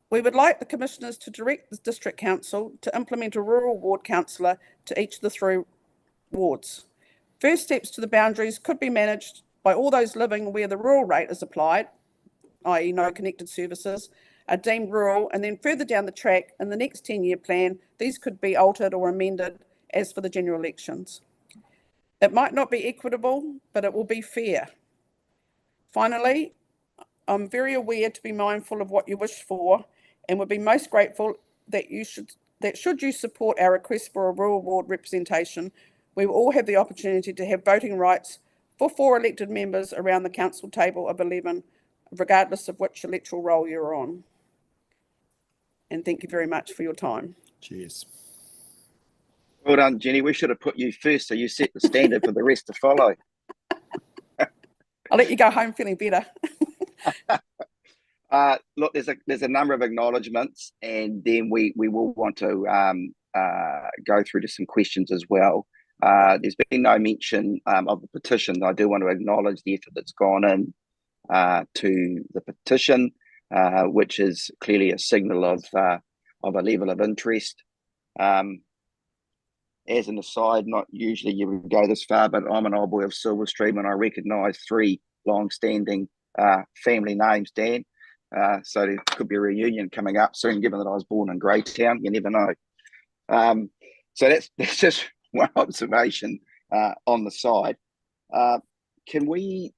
We would like the commissioners to direct the district council to implement a rural ward councillor to each of the 3 wards. First steps to the boundaries could be managed by all those living where the rural rate is applied, i.e. no connected services, are deemed rural, and then further down the track in the next 10-year plan, these could be altered or amended as for the general elections. It might not be equitable, but it will be fair. Finally, I'm very aware to be mindful of what you wish for, and would be most grateful that should you support our request for a rural ward representation, we will all have the opportunity to have voting rights for 4 elected members around the council table of 11, regardless of which electoral role you're on. And thank you very much for your time. Cheers. Well done, Jenny. We should have put you first, so you set the standard for the rest to follow. I'll let you go home feeling better. Look, there's a number of acknowledgements, and then we will want to go through to some questions as well. There's been no mention of the petition. I do want to acknowledge the effort that's gone in to the petition, which is clearly a signal of a level of interest. As an aside, not usually you would go this far, but I'm an old boy of Silverstream, and I recognise 3 long-standing family names, Dan. So there could be a reunion coming up soon, given that I was born in Greytown. You never know. So that's just one observation on the side. Can we,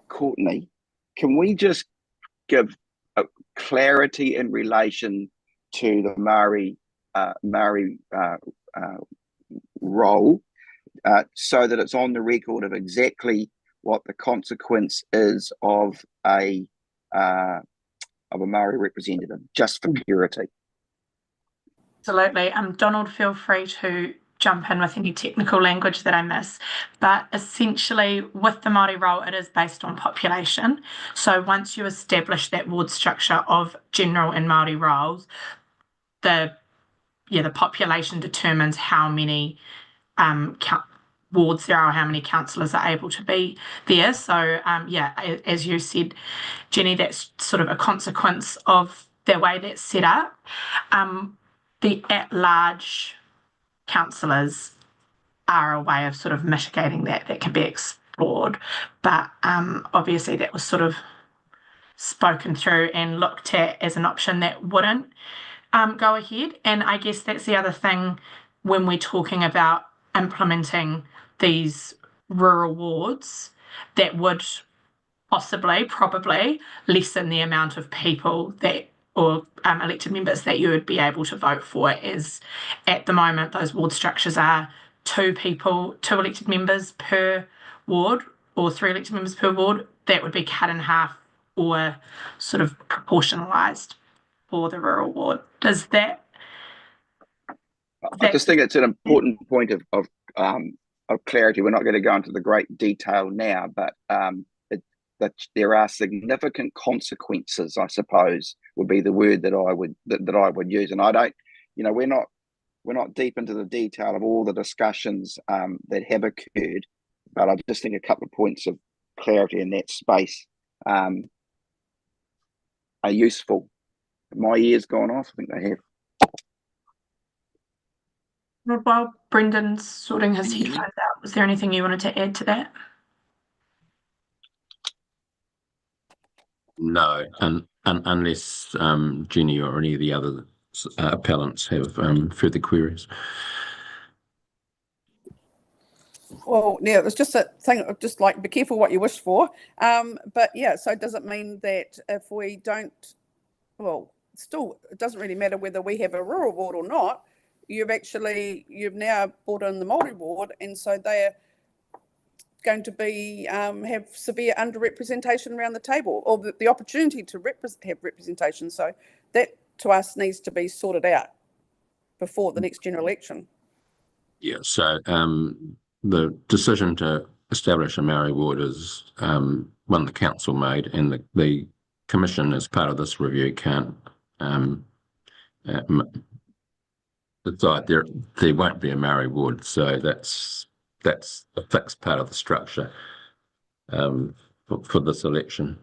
Courtney, can we just give clarity in relation to the Maori role, so that it's on the record of exactly what the consequence is of a Maori representative, just for purity. Absolutely. Donald, feel free to jump in with any technical language that I miss. But essentially, with the Māori role, it is based on population. So once you establish that ward structure of general and Māori roles, the population determines how many wards there are, how many councillors are able to be there. So as you said, Jenny, that's sort of a consequence of the way that's set up. The at-large councillors are a way of sort of mitigating that can be explored, but obviously that was sort of spoken through and looked at as an option that wouldn't go ahead. And I guess that's the other thing when we're talking about implementing these rural wards, that would probably lessen the amount of people that or elected members that you would be able to vote for. Is at the moment those ward structures are 2 elected members per ward, or 3 elected members per ward. That would be cut in half or sort of proportionalised for the rural ward. Does that? I just think it's an important point of clarity. We're not going to go into the great detail now, but that there are significant consequences, I suppose, would be the word that I would use. And I don't, we're not deep into the detail of all the discussions that have occurred, but I just think a couple of points of clarity in that space are useful. My ears gone off. I think they have. While Brendan's sorting his headphones out, was there anything you wanted to add to that? No, and unless Jenny or any of the other appellants have further queries. Well, yeah, it was just a thing of just like be careful what you wish for. But yeah, so does it mean that if we don't, well, still, it doesn't really matter whether we have a rural ward or not. You've now brought in the Māori ward, and so going to be have severe underrepresentation around the table, or the opportunity to have representation. So that to us needs to be sorted out before the next general election. Yeah, so the decision to establish a Maori ward is one the council made, and the commission, as part of this review, can't decide there won't be a Maori ward. So that's a fixed part of the structure for this election.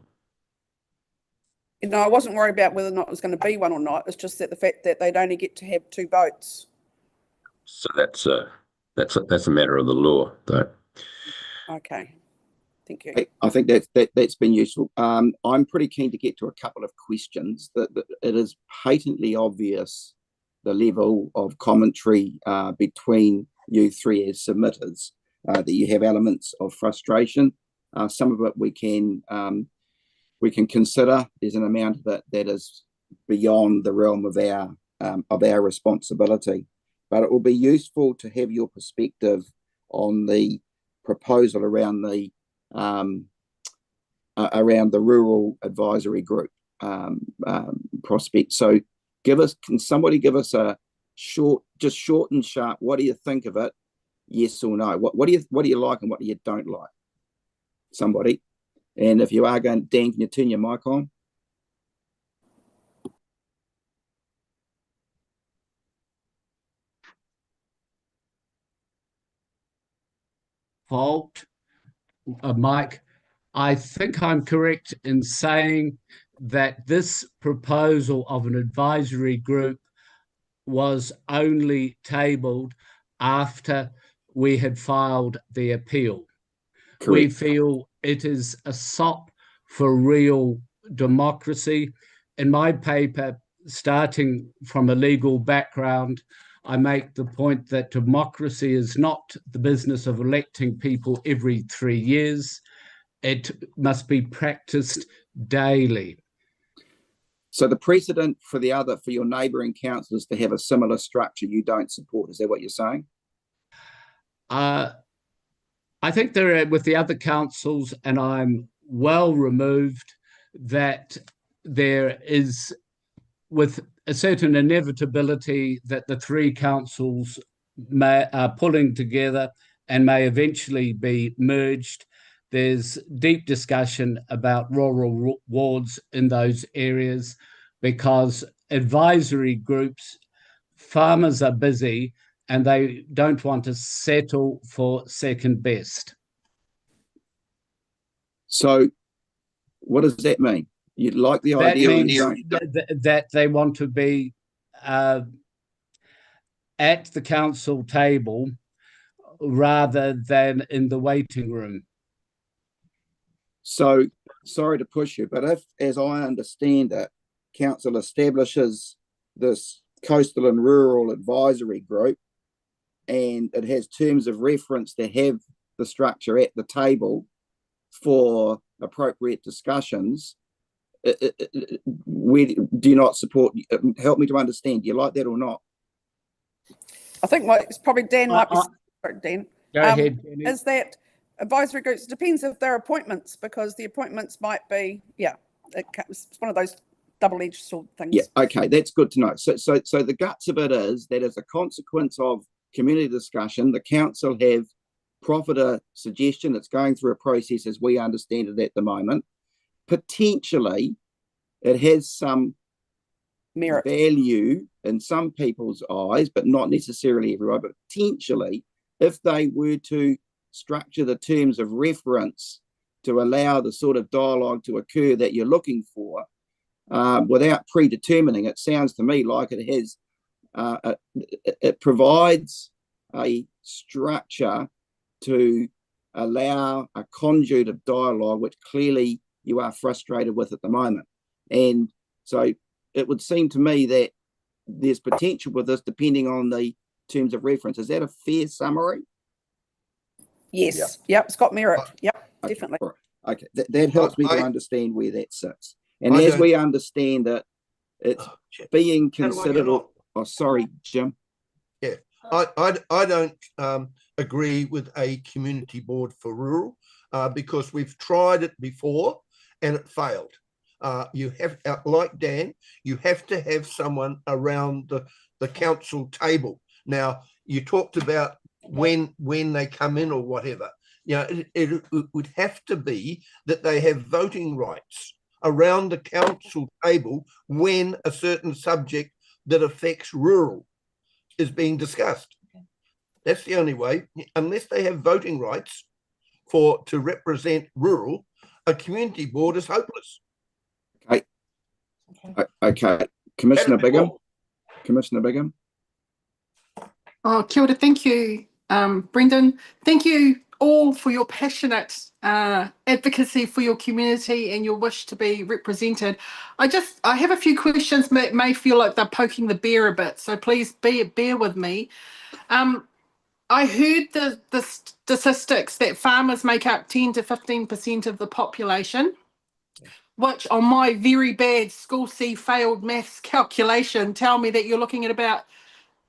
You know, I wasn't worried about whether or not it was going to be one or not. It's just that the fact that they'd only get to have 2 votes. So that's a matter of the law, though. Okay, thank you. I think that's been useful. I'm pretty keen to get to a couple of questions. That it is patently obvious the level of commentary between you three as submitters, that you have elements of frustration. Some of it we can consider. There's an amount of it that is beyond the realm of our responsibility. But it will be useful to have your perspective on the proposal around the rural advisory group prospect. So can somebody give us a short and sharp, what do you think of it? Yes or no? What do you like and what do you don't like? Somebody. And if you are going, Dan, can you turn your mic on? Mike, I think I'm correct in saying that this proposal of an advisory group was only tabled after we had filed the appeal. Correct. We feel it is a sop for real democracy. In my paper, starting from a legal background, I make the point that democracy is not the business of electing people every 3 years. It must be practiced daily. So the precedent for your neighbouring councillors to have a similar structure you don't support. Is that what you're saying? I think there are, with the other councils, and I'm well removed, that there is, with a certain inevitability, that the 3 councils are pulling together and may eventually be merged. There's deep discussion about rural wards in those areas because advisory groups, farmers are busy and they don't want to settle for second best. So what does that mean? You like the idea? That means that they want to be at the council table rather than in the waiting room. So, sorry to push you, but if, as I understand it, council establishes this coastal and rural advisory group and it has terms of reference to have the structure at the table for appropriate discussions, do you not support? Help me to understand. Do you like that or not? I think what it's probably Dan might be. Dan, go ahead, Jenny. Is that advisory groups? It depends if they're appointments, because the appointments might be, it's one of those double-edged sword things. Yeah, okay, that's good to know. So the guts of it is that as a consequence of community discussion, the council have proffered a suggestion that's going through a process as we understand it at the moment. Potentially, it has some merit, value in some people's eyes, but not necessarily everyone. But potentially, if they were to structure the terms of reference to allow the sort of dialogue to occur that you're looking for, without predetermining, it sounds to me like it has, it provides a structure to allow a conduit of dialogue, which clearly you are frustrated with at the moment. And so it would seem to me that there's potential with this depending on the terms of reference. Is that a fair summary? Yes. Yep. It's got merit. Yep. Okay, definitely. right. Okay. That helps me to understand where that sits. And as we understand it, it's being considered. Oh, sorry, Jim. Yeah. I don't agree with a community board for rural because we've tried it before and it failed. You have, like Dan, you have to have someone around the council table. Now, you talked about when they come in or whatever. You know, it would have to be that they have voting rights around the council table when a certain subject that affects rural is being discussed. That's the only way. Unless they have voting rights to represent rural, a community board is hopeless. Okay. Commissioner Bigham. Commissioner Bigham. Oh, kia ora. Thank you, Brendan. Thank you all for your passionate advocacy for your community and your wish to be represented. I have a few questions that may feel like they're poking the bear a bit, so please bear with me. I heard the statistics that farmers make up 10 to 15% of the population, which on my very bad school C failed maths calculation tell me that you're looking at about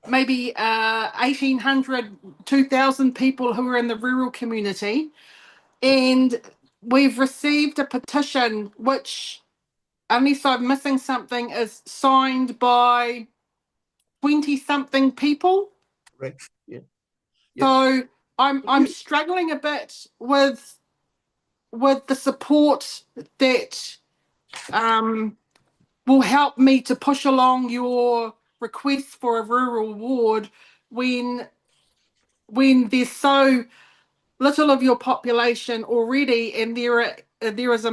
maybe 1,800, 2,000 people who are in the rural community. And we've received a petition which, unless I'm missing something, is signed by 20-something people. Right. Yeah. So I'm struggling a bit with the support that will help me to push along your request for a rural ward when there's so little of your population already, and there is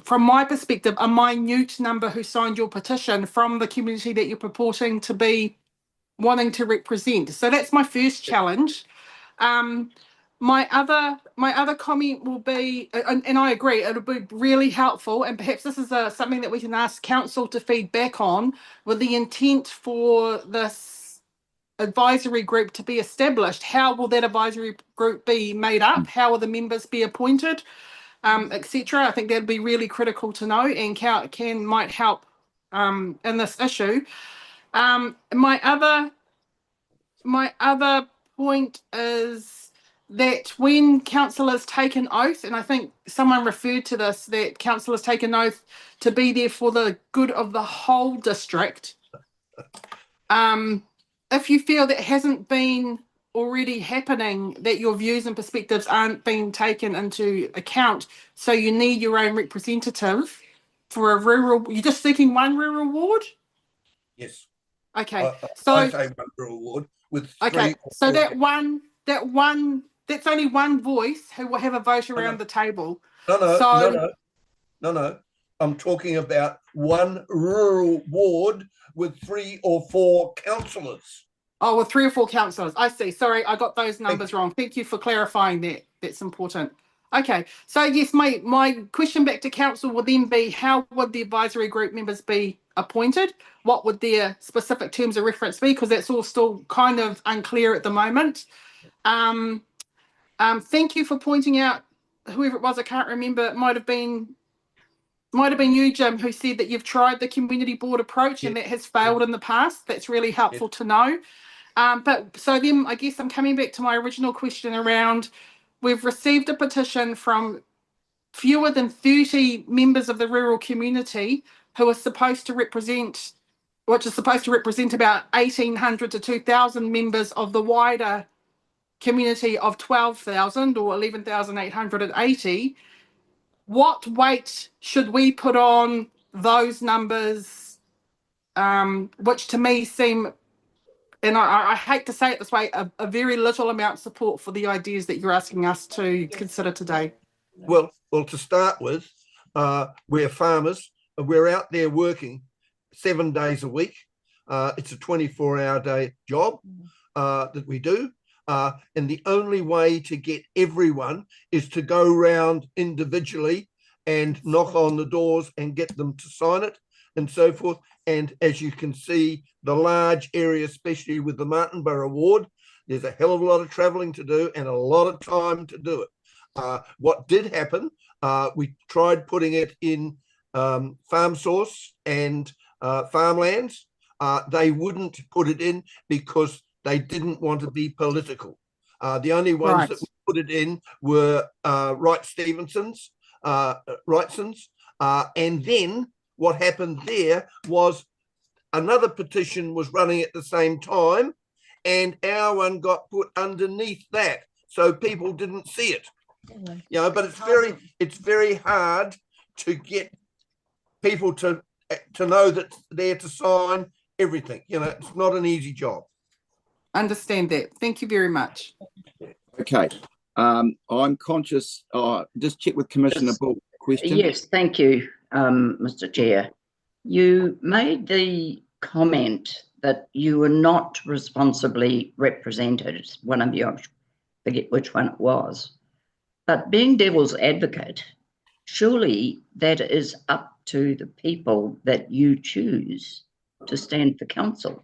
from my perspective, a minute number who signed your petition from the community that you're purporting to be wanting to represent. So that's my first challenge. My other comment will be, and I agree, it'll be really helpful, and perhaps this is something that we can ask council to feed back on, with the intent for this advisory group to be established. How will that advisory group be made up? How will the members be appointed, etc.? I think that'd be really critical to know, and might help in this issue. My other point is that when councillors take an oath, and I think someone referred to this, that councillors take an oath to be there for the good of the whole district. If you feel that hasn't been already happening, that your views and perspectives aren't being taken into account, so you need your own representative for a rural, you're just seeking one rural ward? Yes. Okay. I say one rural ward with three. Okay. So that's only one voice who will have a vote around the table. No. I'm talking about one rural ward with 3 or 4 councillors. Oh, with 3 or 4 councillors. I see. Sorry, I got those numbers wrong. Thank you for clarifying that. That's important. Okay. So yes, my question back to council will then be, how would the advisory group members be appointed? What would their specific terms of reference be? Because that's all still kind of unclear at the moment. Thank you for pointing out whoever it was, I can't remember, it might have been you, Jim, who said that you've tried the community board approach and that has failed in the past. That's really helpful to know. But so then I guess I'm coming back to my original question around, we've received a petition from fewer than 30 members of the rural community who are supposed to represent, which is supposed to represent about 1,800 to 2,000 members of the wider community of 12,000 or 11,880. What weight should we put on those numbers, which to me seem, and I hate to say it this way, a very little amount of support for the ideas that you're asking us to consider today? Well, to start with, we're farmers. We're out there working 7 days a week. It's a 24-hour day job that we do. And the only way to get everyone is to go round individually and knock on the doors and get them to sign it and so forth. And as you can see, the large area, especially with the Martinborough ward, there's a hell of a lot of travelling to do and a lot of time to do it. What did happen, we tried putting it in Farm Source and Farmlands. They wouldn't put it in because they didn't want to be political. The only ones Right. that we put it in were Wrightsons, and then what happened there was another petition was running at the same time, and our one got put underneath that, so people didn't see it. You know, but it's very hard to get people to know that they're to sign everything. You know, it's not an easy job. Understand that. Thank you very much. Okay. I'm conscious. Just check with Commissioner Bull. Question. Yes, thank you, Mr. Chair. You made the comment that you were not responsibly represented. One of you, I forget which one it was. But being devil's advocate, surely that is up to the people that you choose to stand for council.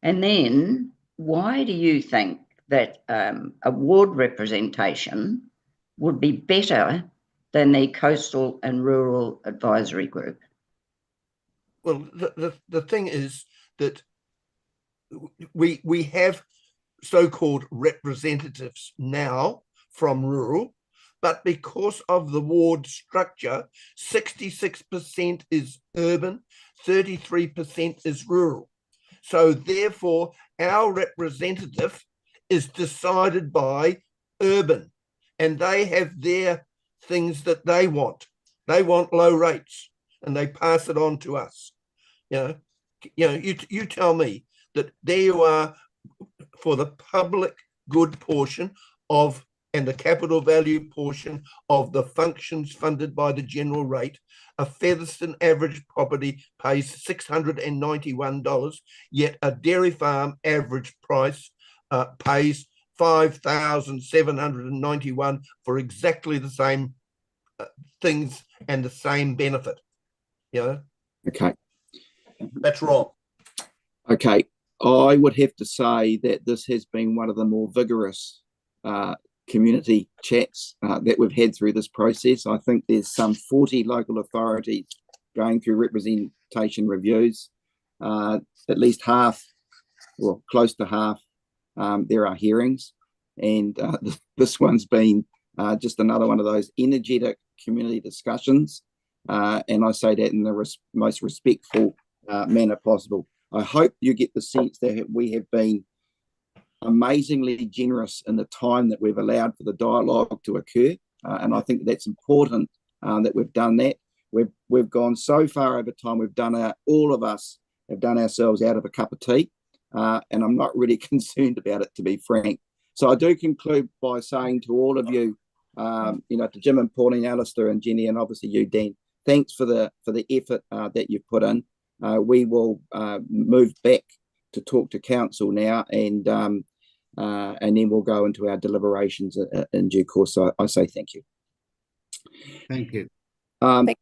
And then why do you think that a ward representation would be better than the Coastal and Rural Advisory Group? Well, the thing is that we have so-called representatives now from rural, but because of the ward structure, 66% is urban, 33% is rural. So therefore, our representative is decided by urban, and they have their things that they want. They want low rates, and they pass it on to us. You know, you tell me that there you are for the public good portion of, and the capital value portion of the functions funded by the general rate. A Featherston average property pays $691, yet a dairy farm average price pays $5,791 for exactly the same things and the same benefit. You know? Okay. That's wrong. Okay. I would have to say that this has been one of the more vigorous community chats that we've had through this process. I think there's some 40 local authorities going through representation reviews. At least half, or close to half, there are hearings. And this one's been just another one of those energetic community discussions. And I say that in the most respectful manner possible. I hope you get the sense that we have been amazingly generous in the time that we've allowed for the dialogue to occur. And I think that's important that we've done that. We've gone so far over time, we've done all of us have done ourselves out of a cup of tea. And I'm not really concerned about it, to be frank. So I do conclude by saying to all of you, you know, to Jim and Pauline, Alistair and Jenny, and obviously you, Dan, thanks for the effort that you've put in. We will move back to talk to council now, and then we'll go into our deliberations in due course. So I say thank you. Thank you.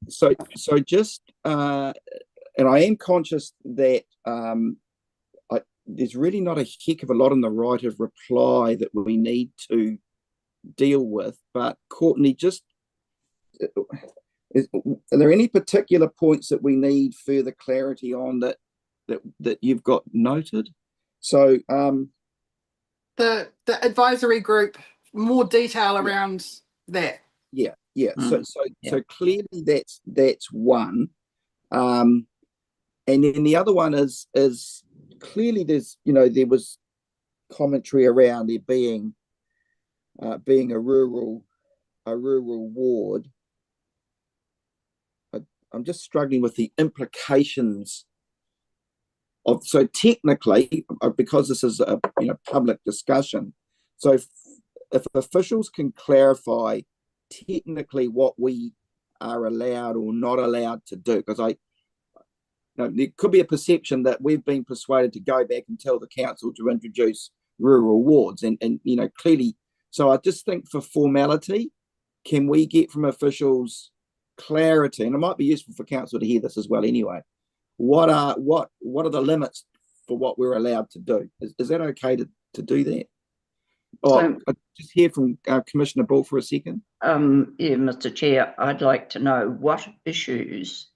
So just, and I am conscious that there's really not a heck of a lot in the right of reply that we need to deal with. But Courtney, just are there any particular points that we need further clarity on that you've got noted? So The advisory group, more detail around that. Yeah. So clearly that's one. And then the other one is clearly there's, you know, there was commentary around there being a rural ward. I'm just struggling with the implications of, so technically, because this is a public discussion, so if officials can clarify technically what we are allowed or not allowed to do, because there could be a perception that we've been persuaded to go back and tell the council to introduce rural wards, and you know, clearly. So I just think for formality, can we get from officials clarity, and it might be useful for council to hear this as well anyway, what are the limits for what we're allowed to do? Is that okay to do that? I'll just hear from Commissioner Bull for a second. Yeah, Mr. Chair, I'd like to know what issues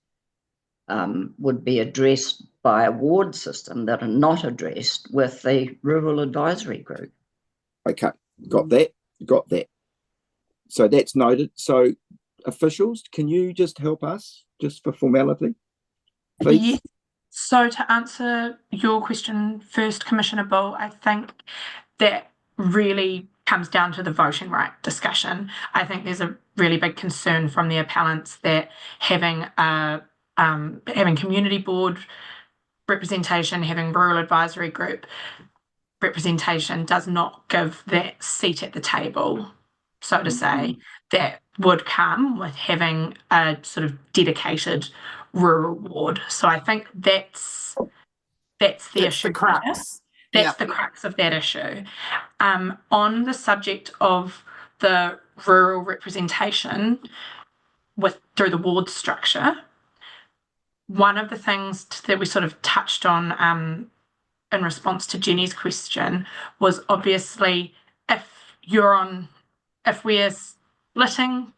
would be addressed by a ward system that are not addressed with the Rural Advisory Group. Okay, got that. So that's noted. So officials, can you just help us, just for formality, please? Yes. So to answer your question first, Commissioner Bull, I think that really comes down to the voting right discussion. I think there's a really big concern from the appellants that having community board representation, having rural advisory group representation does not give that seat at the table, so to say, that would come with having a sort of dedicated rural ward. So I think that's the issue. The crux. That's the crux of that issue. On the subject of the rural representation through the ward structure, one of the things that we sort of touched on in response to Jenny's question was obviously if we're splitting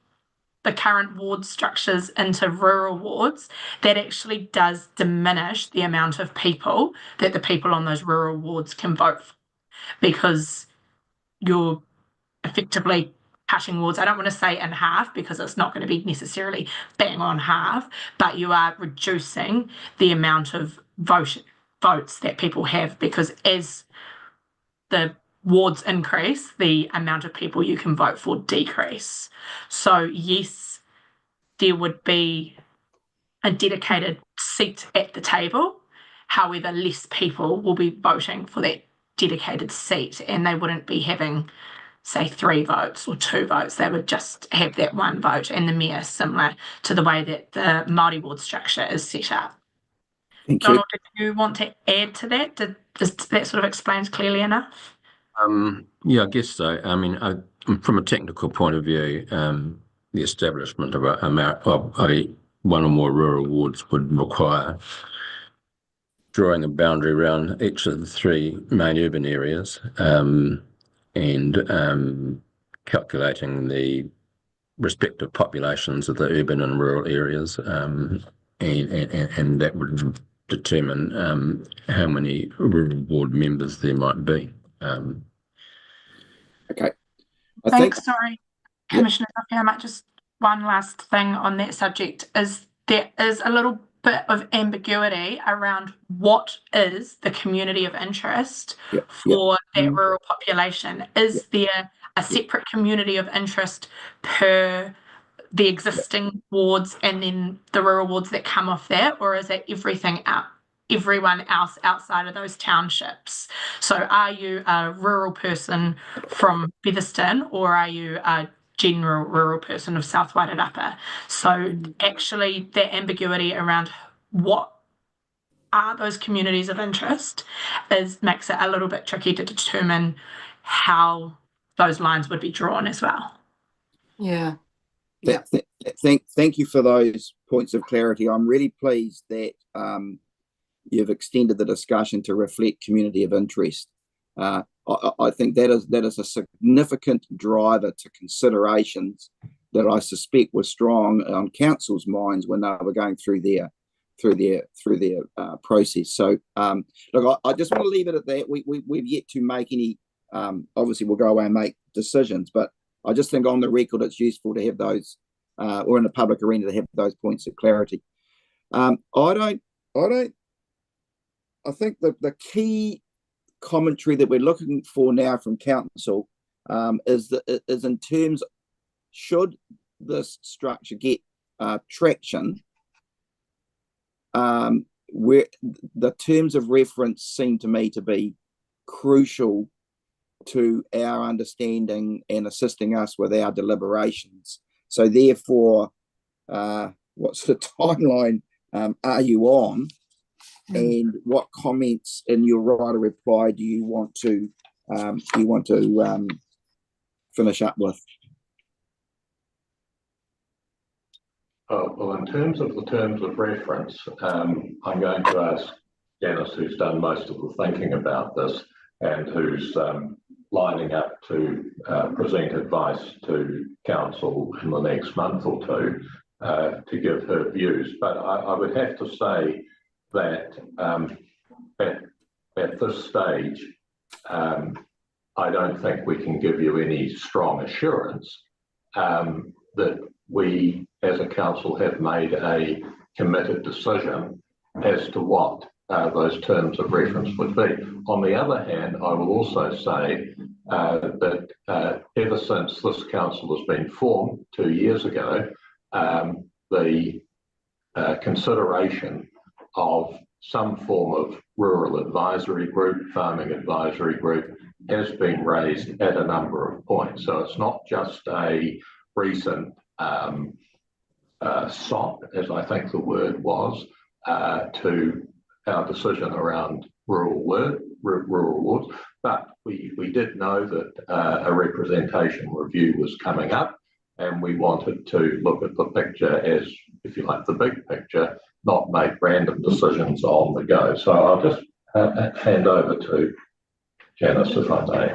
the current ward structures into rural wards, that actually does diminish the amount of people that the people on those rural wards can vote for, because you're effectively cutting wards. I don't want to say in half because it's not going to be necessarily bang on half, but you are reducing the amount of votes that people have, because as the wards increase, the amount of people you can vote for decrease. So yes, there would be a dedicated seat at the table. However, less people will be voting for that dedicated seat, and they wouldn't be having, say, 3 votes or 2 votes. They would just have that 1 vote, and the mayor, similar to the way that the Māori ward structure is set up. Thank you. Donald, did you want to add to that? Does that sort of explains clearly enough? Yeah, I guess so. I mean, from a technical point of view, the establishment of one or more rural wards would require drawing a boundary around each of the 3 main urban areas, and calculating the respective populations of the urban and rural areas, and that would determine how many rural ward members there might be. Okay. Thanks. Sorry, Commissioner Duffy, I might just one last thing on that subject is there is a little bit of ambiguity around what is the community of interest for that rural population. Is there a separate community of interest per the existing wards and then the rural wards that come off that, or is it everyone else outside of those townships? So are you a rural person from Featherston, or are you a general rural person of South Wairarapa? So actually that ambiguity around what are those communities of interest makes it a little bit tricky to determine how those lines would be drawn as well. Yeah. Thank you for those points of clarity. I'm really pleased that you've extended the discussion to reflect community of interest. I think that is a significant driver to considerations that I suspect were strong on council's minds when they were going through their process. So look, I just want to leave it at that. We've yet to make any. Obviously, we'll go away and make decisions, but I just think on the record it's useful to have those, or in the public arena to have those points of clarity. I think the key commentary that we're looking for now from council is in terms, should this structure get traction, where the terms of reference seem to me to be crucial to our understanding and assisting us with our deliberations. So therefore, what sort of timeline are you on, and what comments in your right of reply do you want to finish up with? Well, in terms of the terms of reference, I'm going to ask Janice, who's done most of the thinking about this and who's lining up to present advice to council in the next month or two to give her views. But I would have to say that at this stage, I don't think we can give you any strong assurance that we as a council have made a committed decision as to what those terms of reference would be. On the other hand, I will also say that ever since this council has been formed 2 years ago, the consideration of some form of rural advisory group, farming advisory group, has been raised at a number of points. So it's not just a recent SOP, as I think the word was, to our decision around rural wards, but we did know that a representation review was coming up, and we wanted to look at the picture as, if you like, the big picture, not make random decisions on the go. So I'll just hand over to Janice, if I may.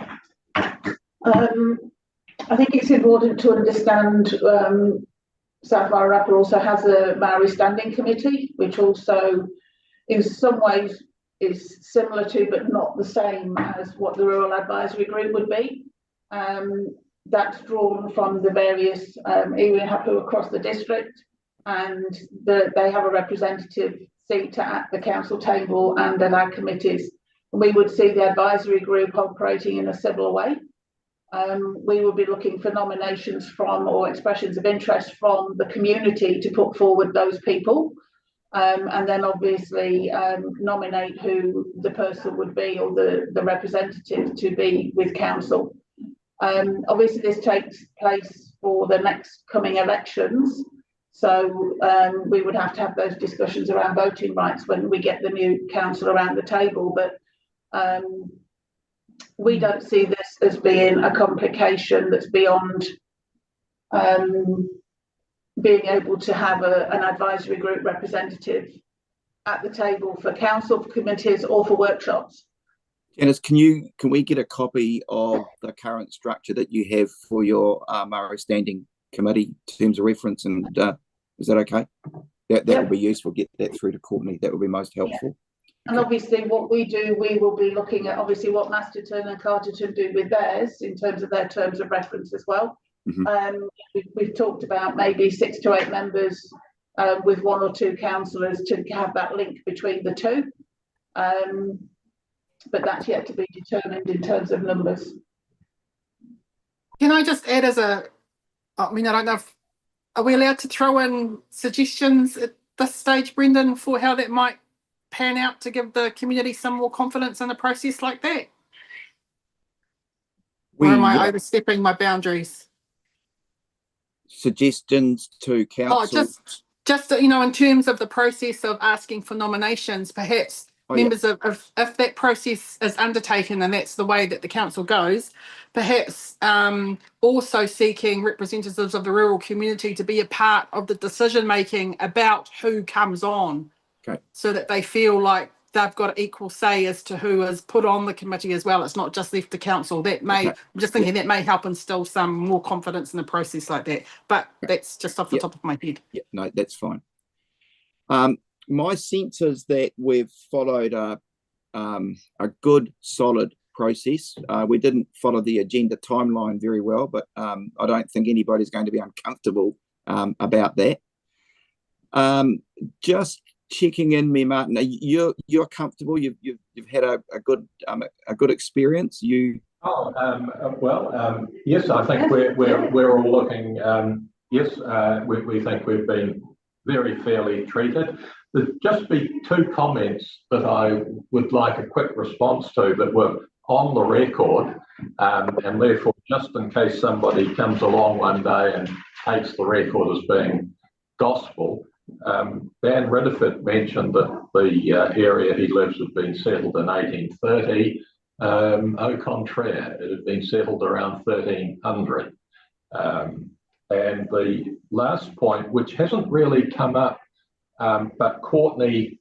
I think it's important to understand South Wairarapa also has a Maori Standing Committee, which also in some ways is similar to but not the same as what the Rural Advisory Group would be. That's drawn from the various iwi hapu across the district, and they have a representative seat at the council table and at our committees. We would see the advisory group operating in a similar way. We will be looking for nominations from or expressions of interest from the community to put forward those people, and then obviously nominate who the person would be or the representative to be with council. Obviously this takes place for the next coming elections, so we would have to have those discussions around voting rights when we get the new council around the table, but we don't see this as being a complication that's beyond being able to have an advisory group representative at the table for council, for committees, or for workshops. Janice, can we get a copy of the current structure that you have for your Maori Standing Committee terms of reference, and is that okay? That would be useful. Get that through to Courtney. That would be most helpful. And obviously what we do, we will be looking at obviously what Masterton and Carterton do with theirs in terms of their terms of reference as well. Mm-hmm. We've talked about maybe 6 to 8 members with 1 or 2 councillors to have that link between the two. But that's yet to be determined in terms of numbers. Can I just add I don't know if, are we allowed to throw in suggestions at this stage, Brendan, for how that might pan out to give the community some more confidence in a process like that? Or am I overstepping my boundaries? Suggestions to council? Just in terms of the process of asking for nominations, perhaps members of if that process is undertaken and that's the way that the council goes, perhaps also seeking representatives of the rural community to be a part of the decision making about who comes on. Okay. So that they feel like they've got equal say as to who is put on the committee as well. It's not just left to council. That may, I'm just thinking that may help instill some more confidence in a process like that. But that's just off the top of my head. Yeah, no, that's fine. My sense is that we've followed a good, solid process. We didn't follow the agenda timeline very well, but I don't think anybody's going to be uncomfortable about that. Just checking in, me, Martin. You're comfortable. You've had a good experience. Yes, I think we're all looking. Yes, we think we've been very fairly treated. There'd just be 2 comments that I would like a quick response to that were on the record, and therefore, just in case somebody comes along one day and takes the record as being gospel. Dan Ridderford mentioned that the area he lives had been settled in 1830. Au contraire, it had been settled around 1300. And the last point, which hasn't really come up, but Courtney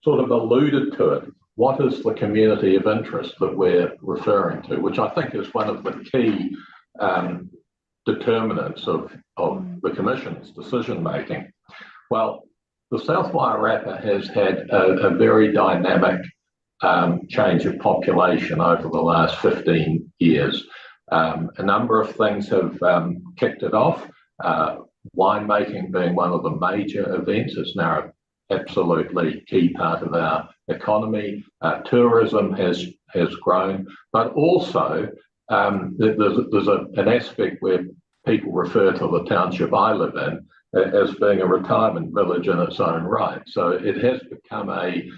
sort of alluded to it, what is the community of interest that we're referring to, which I think is one of the key determinants of the Commission's decision making. Well, the South Wairarapa has had a very dynamic change of population over the last 15 years. A number of things have kicked it off. Winemaking being one of the major events is now an absolutely key part of our economy. Tourism has grown, but also there's an aspect where people refer to the township I live in as being a retirement village in its own right. So it has become a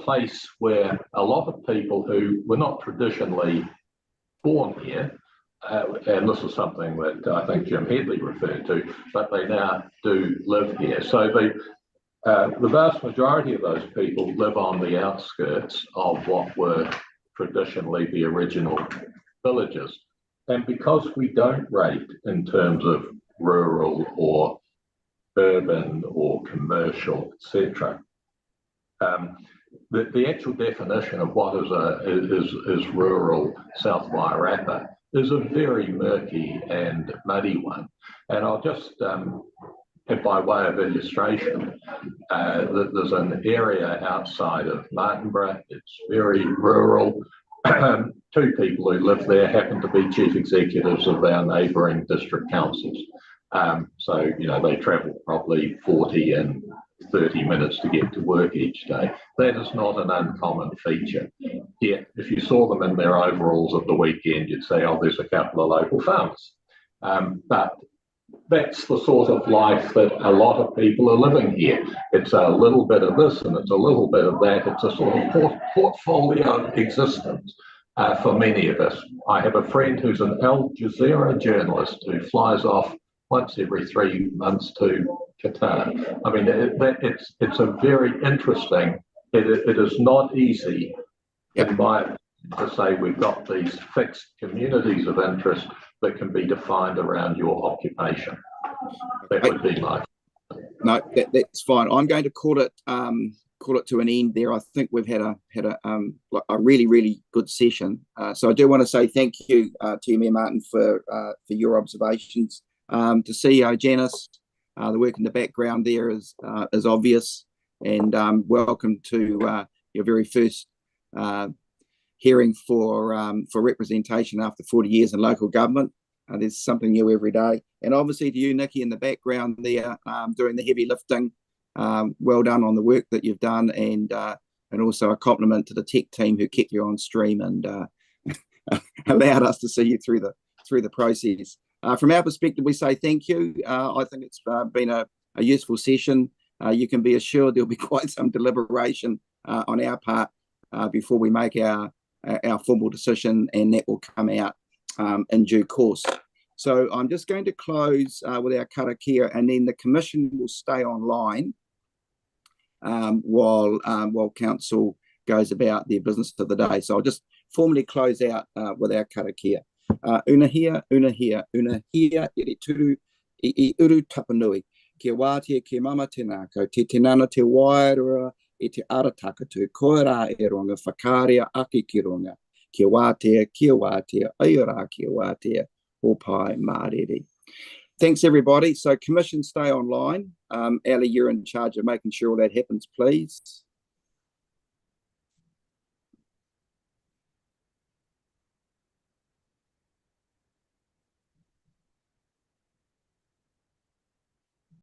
place where a lot of people who were not traditionally born here, and this is something that I think Jim Headley referred to, but they now do live here. So the vast majority of those people live on the outskirts of what were traditionally the original villages. And because we don't rate in terms of rural or urban or commercial, etc., the actual definition of what is rural South Wairarapa is a very murky and muddy one. And I'll just, by way of illustration, there's an area outside of Martinborough. It's very rural. Two people who live there happen to be chief executives of our neighbouring district councils. So, you know, they travel probably 40 and 30 minutes to get to work each day. That is not an uncommon feature. Yet, if you saw them in their overalls at the weekend, you'd say, oh, there's a couple of local farmers. But that's the sort of life that a lot of people are living here. It's a little bit of this and it's a little bit of that. It's a sort of portfolio existence for many of us. I have a friend who's an Al Jazeera journalist who flies off once every 3 months to Qatar. I mean, it's a very interesting, it is not easy, in my opinion, to say we've got these fixed communities of interest that can be defined around your occupation. That would be my... No, that's fine. I'm going to call it to an end there. I think we've had a really, really good session. So I do want to say thank you to Mayor Martin for your observations. To CEO Janice, the work in the background there is obvious, and welcome to your very first hearing for representation after 40 years in local government. There's something new every day. And obviously to you, Nikki, in the background there, doing the heavy lifting. Well done on the work that you've done, and also a compliment to the tech team who kept you on stream and allowed us to see you through the process. From our perspective, we say thank you. I think it's been a useful session. You can be assured there'll be quite some deliberation on our part before we make our formal decision, and that will come out in due course. So I'm just going to close with our karakia, and then the Commission will stay online while Council goes about their business of the day. So I'll just formally close out with our karakia. Unahia, iri turu, I uru tapanui. Kia wātia, kia mama tēnākau, te tinana te wairua, I te ara takatu, koe rā e ronga, whakārea aki ki ronga. Kia wātia, aiora kia wātia, opai mārere. Thanks, everybody. So Commission, stay online. Ali, you're in charge of making sure all that happens, please.